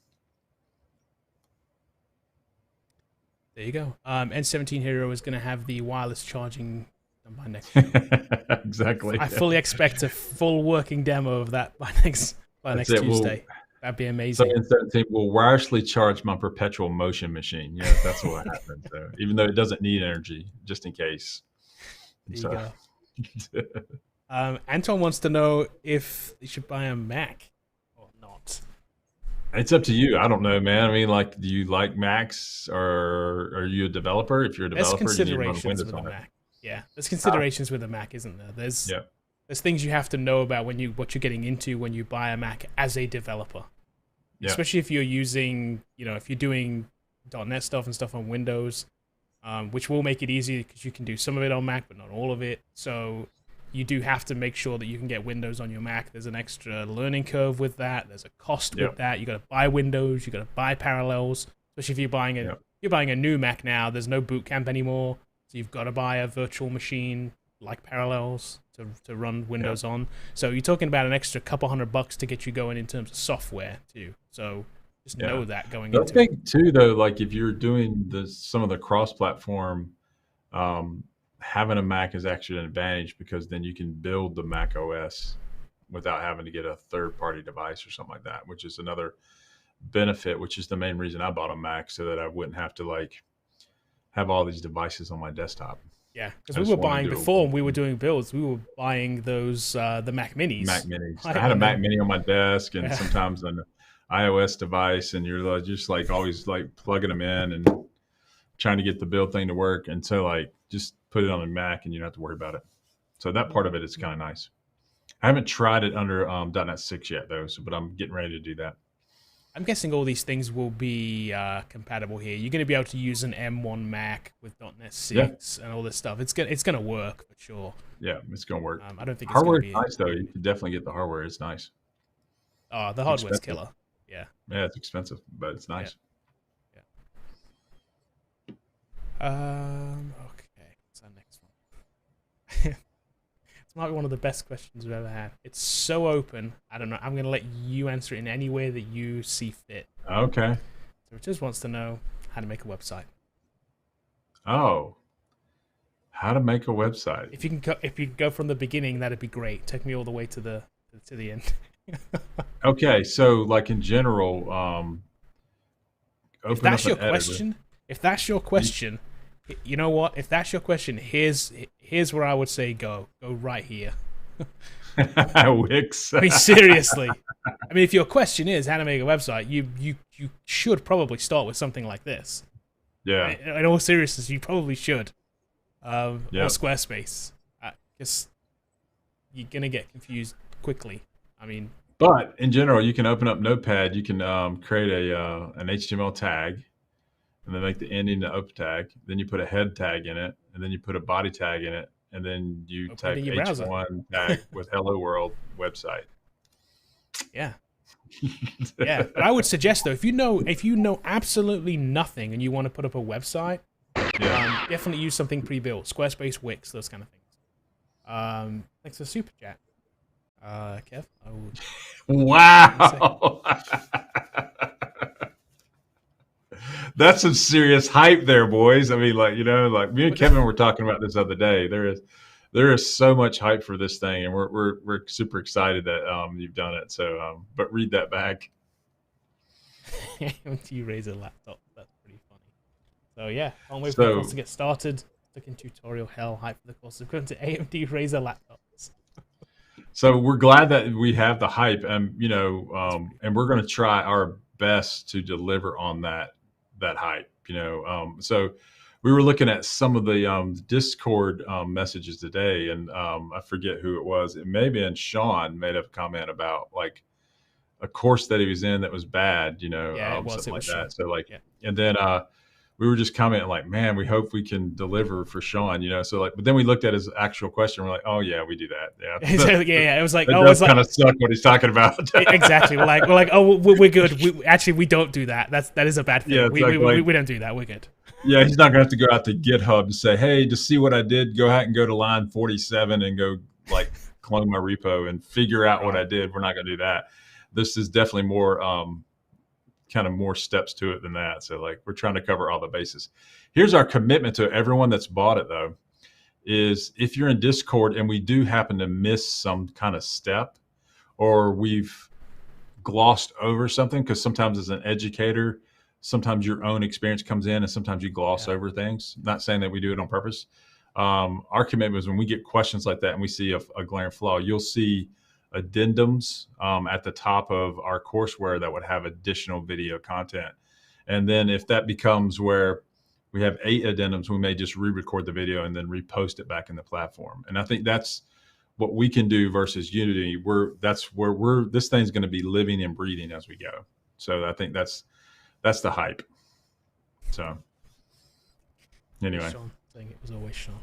There you go. N17 Hero is going to have the wireless charging by next week. Exactly. I fully expect a full working demo of that by next Tuesday. That'd be amazing. So N17 will wirelessly charge my perpetual motion machine. Yeah, that's what happened. So even though it doesn't need energy, just in case. you So go. Anton wants to know if you should buy a Mac or not. it's up to you. I don't know, man. I mean, like, do you like Macs, or are you a developer? If you're a There's developer, you need to run considerations Windows with a on it. Mac. Yeah, there's considerations with a Mac, isn't there? Yeah, There's things you have to know about what you're getting into when you buy a Mac as a developer. yeah, Especially if you're using, if you're doing .NET stuff and stuff on Windows, which will make it easier because you can do some of it on Mac, but not all of it. So you do have to make sure that you can get Windows on your Mac. There's an extra learning curve with that. There's a cost with that. You got to buy Windows. You got to buy Parallels. Especially if you're buying a new Mac now. There's no Bootcamp anymore, so you've got to buy a virtual machine like Parallels to run Windows on. So you're talking about an extra couple $100 to get you going in terms of software too. So just know that going into it. I think too, though, like if you're doing some of the cross-platform, having a Mac is actually an advantage, because then you can build the Mac OS without having to get a third-party device or something like that, which is another benefit, which is the main reason I bought a Mac, so that I wouldn't have to like have all these devices on my desktop. Yeah, because we were buying before when we were doing builds, we were buying those the Mac Minis. Mac Minis. I had a Mac Mini on my desk, and sometimes an iOS device, and you're just like always like plugging them in and trying to get the build thing to work. And so like just put it on a Mac and you don't have to worry about it. So that part of it is kind of nice. I haven't tried it under .NET 6 yet though, but I'm getting ready to do that. I'm guessing all these things will be compatible here. You're going to be able to use an M1 Mac with .NET 6 and all this stuff. It's gonna work for sure. Yeah, it's gonna work. I don't think hardware it's is nice though. You can definitely get the hardware. It's nice. Oh, the hardware's killer. Yeah. Yeah, it's expensive, but it's nice. Yeah. Okay. What's our next one? This might be one of the best questions we've ever had. It's so open. I don't know. I'm going to let you answer it in any way that you see fit. Okay. So Richard wants to know how to make a website. Oh, how to make a website. If you can go from the beginning, that'd be great. Take me all the way to the end. Okay, so like in general, if that's your question, you know what? If that's your question, here's where I would say go right here. Wix. I mean, seriously. I mean, if your question is how to make a website, you should probably start with something like this. Yeah. In all seriousness, you probably should. Or Squarespace. Because you're gonna get confused quickly. I mean, but in general, you can open up Notepad. You can create an HTML tag, and then make the ending the open tag. Then you put a head tag in it, and then you put a body tag in it, and then you type H1 tag with Hello World website. Yeah. Yeah, but I would suggest though, if you know absolutely nothing and you want to put up a website, definitely use something pre-built, Squarespace, Wix, those kind of things. Thanks for super chat, Kev. Wow, that's some serious hype there, boys. I mean, like me and Kevin were talking about this the other day. There is so much hype for this thing, and we're super excited that you've done it. So, but read that back. AMD Razer laptop. That's pretty funny. So yeah, can't wait for the course to get started. Stuck in tutorial hell. Hype for the course. We're going to AMD Razer laptops. So we're glad that we have the hype, and and we're going to try our best to deliver on that hype. So. We were looking at some of the Discord messages today, and I forget who it was. It may have been Sean made a comment about like a course that he was in that was bad, it was, something like Sean. that. So like, and then we were just commenting like, man, we hope we can deliver for Sean, So like, but then we looked at his actual question. We're like, oh yeah, we do that. Yeah. Yeah. It was like, it does kind of suck what he's talking about. Exactly. We're like, oh, we're good. We don't do that. That is a bad thing. Yeah, we don't do that. We're good. Yeah, he's not going to have to go out to GitHub and say, hey, to see what I did, go ahead and go to line 47 and go like clone my repo and figure out what I did. We're not going to do that. This is definitely more kind of more steps to it than that. So like we're trying to cover all the bases. Here's our commitment to everyone that's bought it though, is if you're in Discord and we do happen to miss some kind of step or we've glossed over something, because sometimes as an educator, sometimes your own experience comes in and sometimes you gloss over things. Not saying that we do it on purpose. Our commitment is when we get questions like that and we see a glaring flaw, you'll see addendums at the top of our courseware that would have additional video content. And then if that becomes where we have 8 addendums, we may just re-record the video and then repost it back in the platform. And I think that's what we can do versus Unity. That's where this thing's going to be living and breathing as we go. So I think that's the hype. So anyway, Sean saying it was always Sean.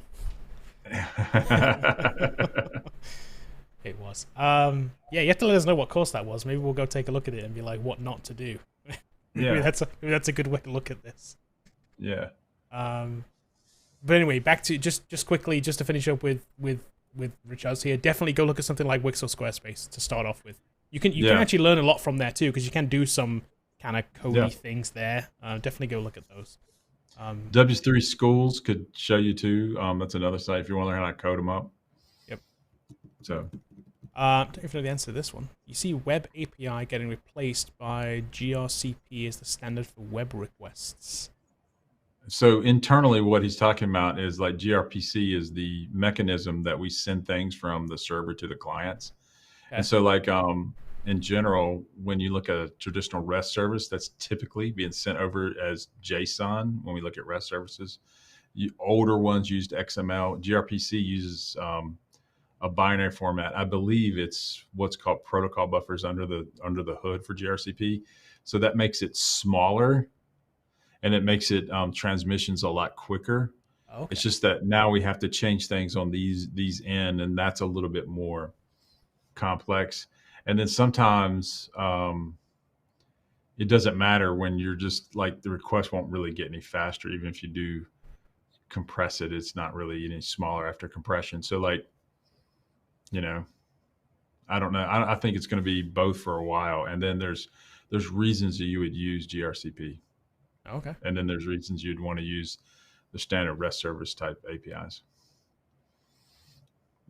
It was. Yeah, you have to let us know what course that was. Maybe we'll go take a look at it and be like, what not to do. Yeah, maybe that's a good way to look at this. Yeah. But anyway, back to just quickly, just to finish up with Richard's here. Definitely go look at something like Wix or Squarespace to start off with. You can actually learn a lot from there too, because you can do some kind of codey things there. Definitely go look at those. W3 Schools could show you too. That's another site if you want to learn how to code them up. Yep. So, don't know if you know the answer to this one. You see Web API getting replaced by GRCP as the standard for web requests. So internally, what he's talking about is like gRPC is the mechanism that we send things from the server to the clients. Okay. And so like in general, when you look at a traditional REST service, that's typically being sent over as JSON. When we look at REST services, older ones used XML. gRPC uses a binary format. I believe it's what's called protocol buffers under the hood for gRCP. So that makes it smaller. And it makes it transmissions a lot quicker. Okay. It's just that now we have to change things on these end, and that's a little bit more complex. And then sometimes it doesn't matter when you're just like the request won't really get any faster, even if you do compress it. It's not really any smaller after compression. So like, I don't know. I think it's going to be both for a while, and then there's reasons that you would use gRCP. Okay. And then there's reasons you'd want to use the standard REST service type APIs.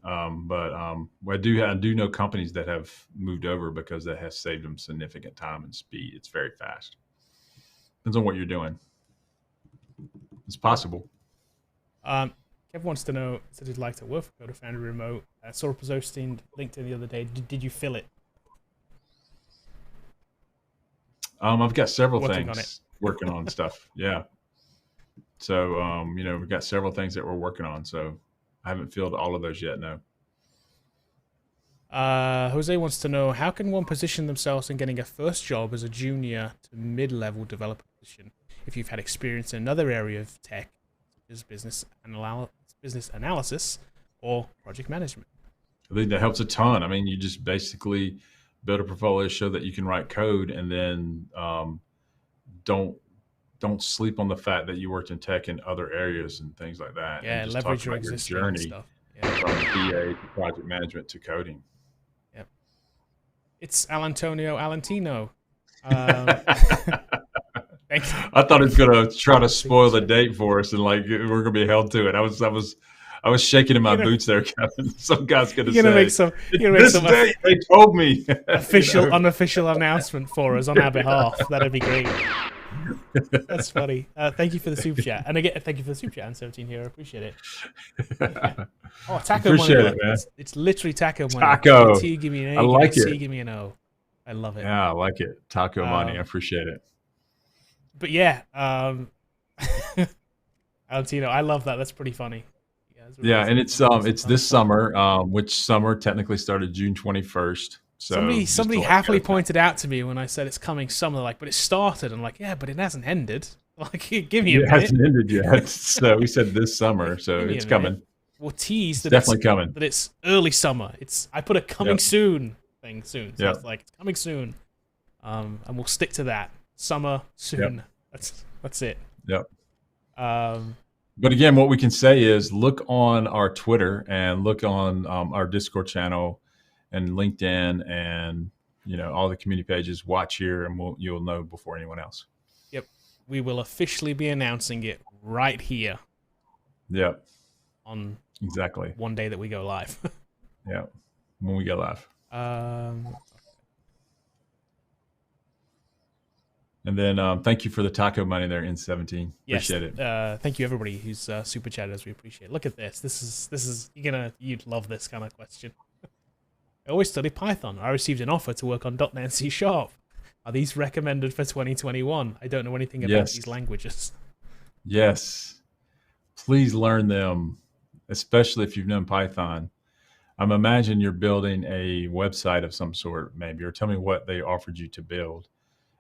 But I do know companies that have moved over because that has saved them significant time and speed. It's very fast. Depends on what you're doing. It's possible. Kevin wants to know, said he'd like to work for Code Foundry Remote. Saw a posting LinkedIn the other day. Did you fill it? I've got several Working things. On it. Working on stuff. Yeah. So, we've got several things that we're working on. So I haven't filled all of those yet. No. Jose wants to know, how can one position themselves in getting a first job as a junior to mid-level developer position if you've had experience in another area of tech, such as business analysis or project management? I think that helps a ton. I mean, you just basically build a portfolio, show that you can write code, and then don't sleep on the fact that you worked in tech in other areas and things like that. Yeah, and just leverage talk your about existing journey stuff. from BA to project management to coding. Yep. It's Alantonio Alantino. Thank you. I thought he was gonna try to spoil the date for us, and like we're gonna be held to it. I was shaking in my boots there, Kevin. Some guy's gonna say, "This date they told me." Unofficial announcement for us on our behalf. That'd be great. That's funny. Thank you for the super chat, and again, thank you for the super chat. And 17 here, I appreciate it. Oh, taco appreciate money! It, man. It's literally taco money. Taco. T, give me an A. I like give me a it. C, give me an O. I love it. Yeah, I like it. Taco money. I appreciate it. But yeah, Valentino, I love that. That's pretty funny. Yeah, and it's this summer, which summer technically started June 21st. So somebody happily pointed out to me when I said it's coming summer, like, but it started. I'm like, yeah, but it hasn't ended. Like, give me a minute. It hasn't ended yet. So we said this summer, so it's coming. We'll tease that definitely coming. That it's early summer. I put a coming soon thing soon. So it's like it's coming soon. And we'll stick to that. Summer soon. Yep. That's it. Yep. But again, what we can say is look on our Twitter and look on our Discord channel and LinkedIn and all the community pages. Watch here, and you'll know before anyone else. Yep, we will officially be announcing it right here. Yep. On exactly one day that we go live. Yeah, when we go live. And then thank you for the taco money there in 17. Yes, Appreciate it. thank you everybody who's super chatters. We appreciate it. Look at this. This is you'd love this kind of question. I always study Python. I received an offer to work on .NET and C#. Are these recommended for 2021? I don't know anything about these languages. Yes. Please learn them, especially if you've known Python. I'm imagine you're building a website of some sort, maybe, or tell me what they offered you to build.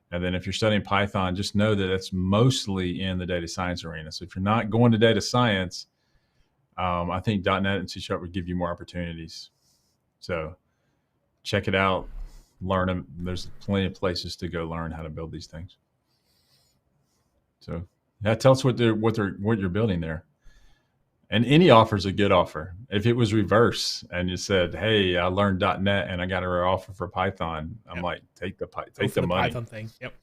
And then if you're studying Python, just know that it's mostly in the data science arena. So if you're not going to data science, I think .NET and C# would give you more opportunities. So check it out, learn them. There's plenty of places to go learn how to build these things. So yeah, tell us what you're building there. And any offer is a good offer. If it was reverse and you said, "Hey, I learned .NET and I got an offer for Python," I'm like, take the money. Python thing. Yep.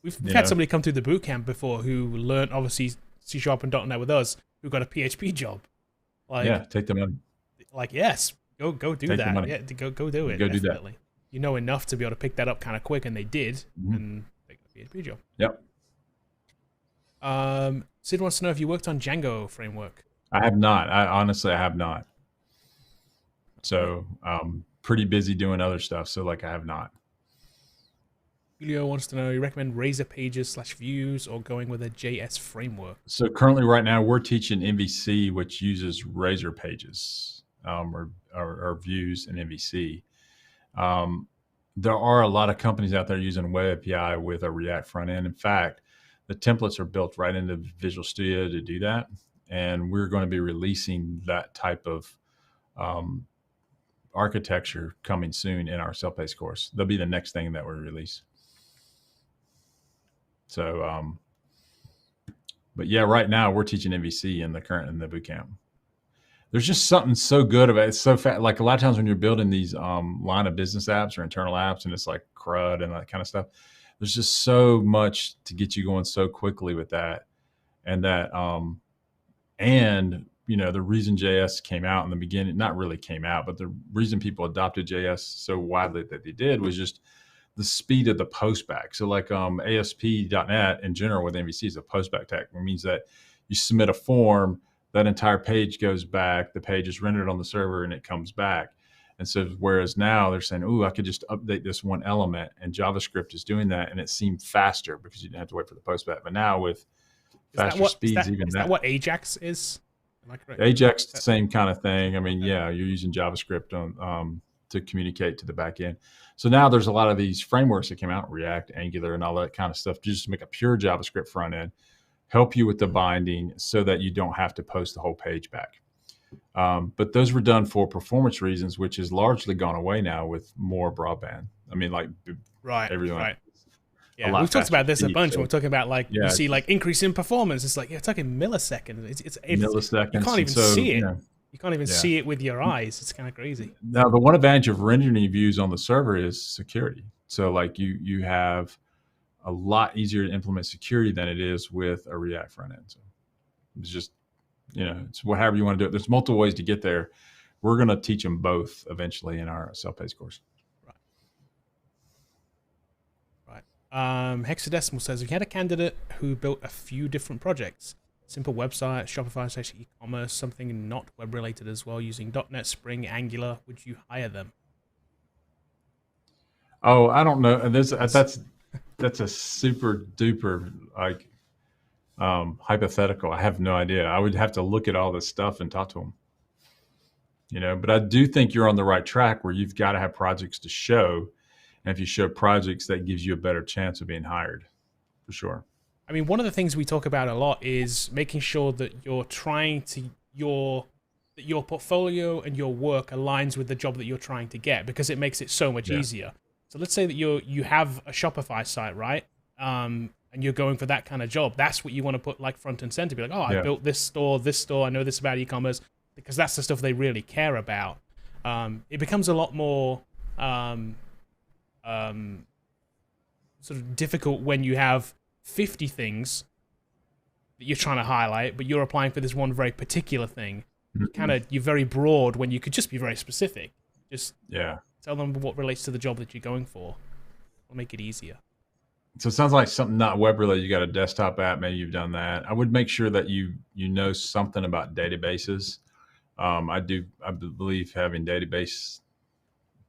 We've had somebody come through the bootcamp before who learned obviously C# and .NET with us, who got a PHP job. Like, yeah, take the money. Like, yes, go do take that. Yeah, go do it. Go definitely. do that. You know enough to be able to pick that up kind of quick, and they did, and they got a PHP job. Yep. Sid wants to know if you worked on Django framework. I have not. Honestly, I have not. So pretty busy doing other stuff. So I have not. Julio wants to know, you recommend Razor Pages / Views or going with a JS framework? So currently right now we're teaching MVC, which uses Razor Pages or Views and MVC. There are a lot of companies out there using Web API with a React front end. In fact, the templates are built right into Visual Studio to do that. And we're going to be releasing that type of architecture coming soon in our self-paced course. They'll be the next thing that we release. So, but yeah, right now we're teaching MVC in the bootcamp. There's just something so good about it. It's so fast. Like a lot of times when you're building these line of business apps or internal apps, and it's like CRUD and that kind of stuff, there's just so much to get you going so quickly with that. And that, and the reason JS came out in the beginning, not really came out, but the reason people adopted JS so widely that they did was just the speed of the postback. So like ASP.NET in general with MVC is a postback tag. It means that you submit a form, that entire page goes back, the page is rendered on the server and it comes back. And so whereas now they're saying, "Ooh, I could just update this one element," and JavaScript is doing that, and it seemed faster because you didn't have to wait for the postback. But now with faster speeds, is that what Ajax is? Am I correct? Ajax, same kind of thing. I mean, yeah, you're using JavaScript on to communicate to the back end. So now there's a lot of these frameworks that came out, React, Angular, and all that kind of stuff, just to make a pure JavaScript front end, help you with the binding so that you don't have to post the whole page back. But those were done for performance reasons, which has largely gone away now with more broadband. I mean, like everyone. Right. Yeah, we've talked about this a bunch. So, we're talking about you see increase in performance. It's like you're talking milliseconds. It's milliseconds. You can't even see it. You can't even see it with your eyes. It's kind of crazy. Now, the one advantage of rendering views on the server is security. So like you have a lot easier to implement security than it is with a React front end. So it's just, it's however you want to do it. There's multiple ways to get there. We're going to teach them both eventually in our self-paced course. Right. Hexadecimal says, if you had a candidate who built a few different projects, simple website, Shopify, e-commerce, something not web-related as well, using .NET, Spring, Angular, would you hire them? Oh, I don't know. That's a super duper hypothetical. I have no idea. I would have to look at all this stuff and talk to them. But I do think you're on the right track where you've got to have projects to show. And if you show projects, that gives you a better chance of being hired, for sure. I mean, one of the things we talk about a lot is making sure that you're trying to your portfolio and your work aligns with the job that you're trying to get, because it makes it so much easier. So let's say that you have a Shopify site, right? And you're going for that kind of job. That's what you want to put front and center. Be like, I built this store. I know this about e-commerce, because that's the stuff they really care about. It becomes a lot more sort of difficult when you have 50 things that you're trying to highlight, but you're applying for this one very particular thing. You're very broad when you could just be very specific. Just tell them what relates to the job that you're going for. It'll make it easier. So it sounds like something not web related. You got a desktop app, maybe you've done that. I would make sure that you know something about databases. I believe having database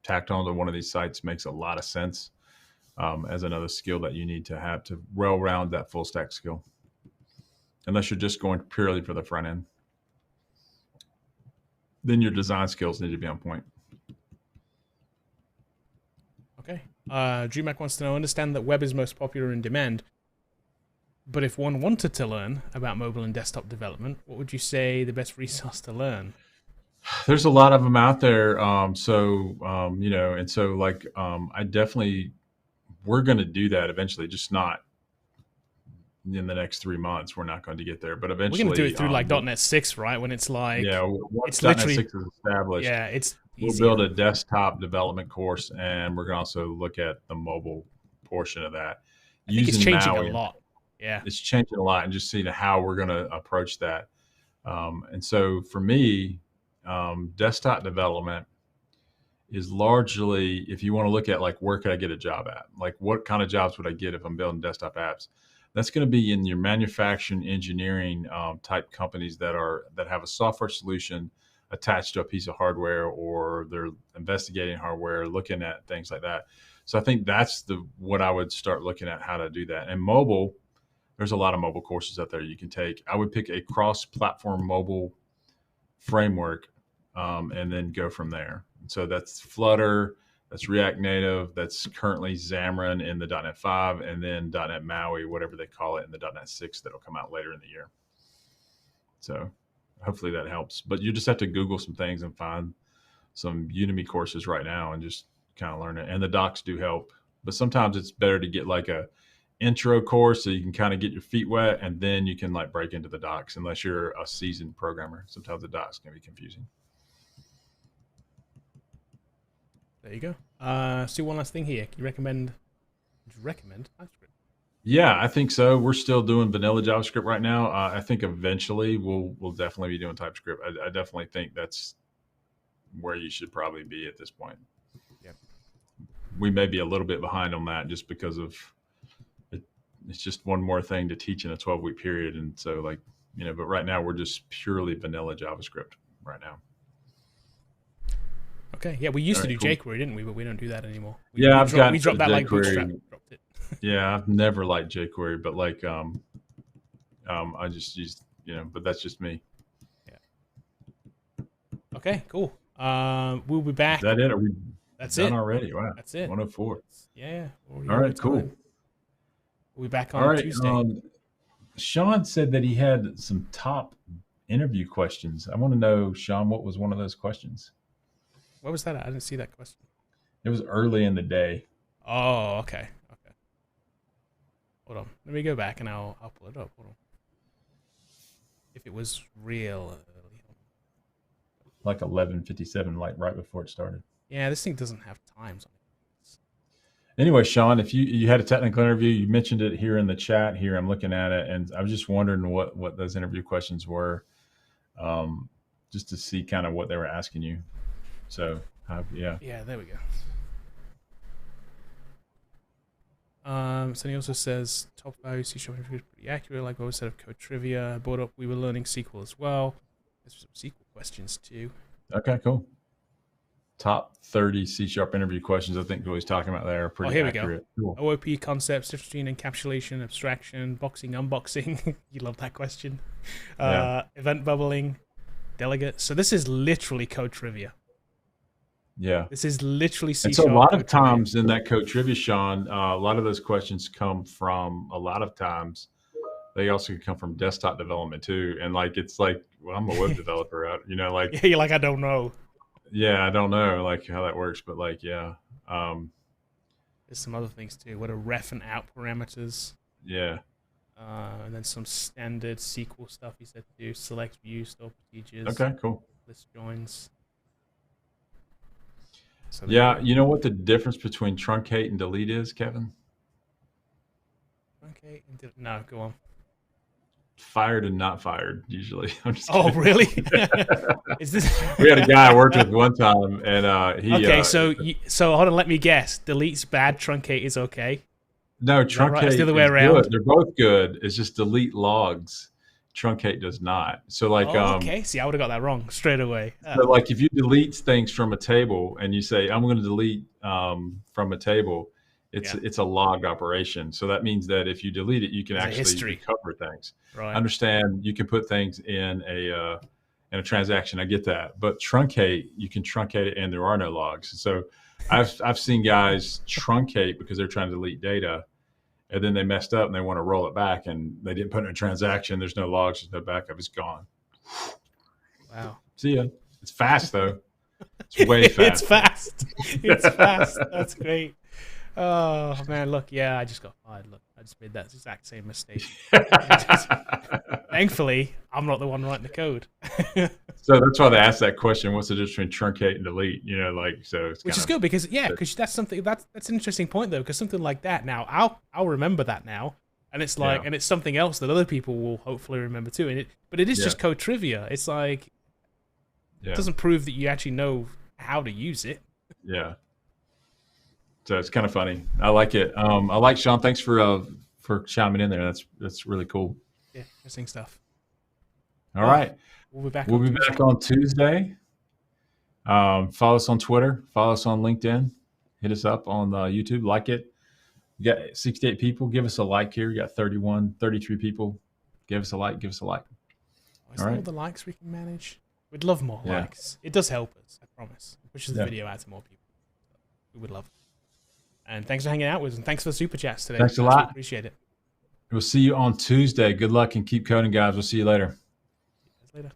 tacked onto one of these sites makes a lot of sense as another skill that you need to have to well round that full stack skill. Unless you're just going purely for the front end, then your design skills need to be on point. Okay. DreamHack wants to know, understand that web is most popular in demand, but if one wanted to learn about mobile and desktop development, what would you say the best resource to learn? There's a lot of them out there. I definitely, we're going to do that eventually, just not in the next 3 months. We're not going to get there, but eventually we're going to do it through like .NET 6, right? When it's like, once it's .NET literally 6 is established, it's we'll easier. build a desktop development course, and we're going to also look at the mobile portion of that. I think it's changing Maui. a lot. Yeah, it's changing a lot, and just seeing how we're going to approach that. And so for me, desktop development is largely, if you want to look at like, where could I get a job at? Like, what kind of jobs would I get if I'm building desktop apps? That's going to be in your manufacturing, engineering type companies that have a software solution attached to a piece of hardware, or they're investigating hardware, looking at things like that. So I think that's what I would start looking at, how to do that. And mobile, there's a lot of mobile courses out there you can take. I would pick a cross-platform mobile framework and then go from there. So that's Flutter, that's React Native, that's currently Xamarin in the .NET 5, and then .NET Maui, whatever they call it, in the .NET 6 that'll come out later in the year. So hopefully that helps. But you just have to Google some things and find some Udemy courses right now and just kind of learn it. And the docs do help. But sometimes it's better to get like a intro course so you can kind of get your feet wet, and then you can like break into the docs, unless you're a seasoned programmer. Sometimes the docs can be confusing. There you go. So one last thing here. Would you recommend TypeScript? Yeah, I think so. We're still doing vanilla JavaScript right now. I think eventually we'll definitely be doing TypeScript. I definitely think that's where you should probably be at this point. Yep. We may be a little bit behind on that just because of it. It's just one more thing to teach in a 12-week period. And so but right now we're just purely vanilla JavaScript right now. Okay. Yeah, we used to do jQuery, didn't we? But we don't do that anymore. We dropped that like Bootstrap. Dropped it. Yeah, I've never liked jQuery, but I just used, but that's just me. Yeah. Okay, cool. We'll be back. Is that it? Are we That's done it already? Wow. That's it. 104. Yeah. All right, cool. We'll be back on Tuesday. Sean said that he had some top interview questions. I want to know, Sean, what was one of those questions? What was that? I didn't see that question. It was early in the day. Oh, okay. Hold on. Let me go back and I'll pull it up. Hold on. If it was real early. Like 11:57, like right before it started. Yeah, this thing doesn't have times on it. Anyway, Sean, if you had a technical interview, you mentioned it here in the chat here. I'm looking at it, and I was just wondering what those interview questions were, just to see kind of what they were asking you. So, yeah. Yeah, there we go. So he also says top value C# is pretty accurate, like what was said of code trivia. I brought up we were learning SQL as well. There's some SQL questions too. Okay, cool. Top 30 C# interview questions, I think what he's talking about there are pretty accurate. We go. Cool. OOP concepts, difference between encapsulation, abstraction, boxing, unboxing. You love that question. Event bubbling, delegate. So this is literally code trivia. Yeah. This is literally C#. And so a lot of times in that code trivia, Sean, a lot of those questions come from, a lot of times, they also come from desktop development too. And it's like, well, I'm a web developer, Yeah, you're like, I don't know. Yeah, I don't know how that works, but yeah. There's some other things too. What are ref and out parameters? Yeah. And then some standard SQL stuff he said too. Select view, store procedures. Okay, cool. List joins. So yeah, you know what the difference between truncate and delete is, Kevin? Truncate and no, go on. Fired and not fired, usually. I'm just kidding. Really? Is this? We had a guy I worked with one time, and he. Okay, so hold on, let me guess. Delete's bad, truncate is okay. No, Is that right? It's truncate the other way is around. good. They're both good. It's just delete logs. Truncate does not. So like Oh, okay. See, I would have got that wrong straight away. so like if you delete things from a table and you say I'm going to delete from a table, it's a logged operation. So that means that if you delete it, you can actually recover things. Right. I understand you can put things in a transaction. I get that, but truncate, you can truncate it and there are no logs. So I've seen guys truncate because they're trying to delete data, and then they messed up and they want to roll it back and they didn't put in a transaction. There's no logs, there's no backup. It's gone. Wow. See ya. It's fast though. It's way fast. It's fast. It's fast. That's great. Oh man, look, yeah, I just got fired. Look, I just made that exact same mistake. Thankfully, I'm not the one writing the code. So that's why they asked that question. What's the difference between truncate and delete? You know, like so. It's Which is good because that's something that's an interesting point though, because something like that now I'll remember that now, and it's like and it's something else that other people will hopefully remember too. But it is just code trivia. It's like it doesn't prove that you actually know how to use it. Yeah. So it's kind of funny. I like it. I like Sean. Thanks for chiming in there. That's really cool. Yeah, interesting stuff. All right. We'll be back. We'll be back on Tuesday. Follow us on Twitter. Follow us on LinkedIn. Hit us up on YouTube. Like it. You got 68 people. Give us a like here. You got 33 people. Give us a like. Give us a like. All right. All the likes we can manage. We'd love more likes. It does help us. I promise. It pushes the video out to more people. We would love it. And thanks for hanging out with us. And thanks for the super chats today. Thanks a lot. Appreciate it. We'll see you on Tuesday. Good luck and keep coding, guys. We'll see you later. Later.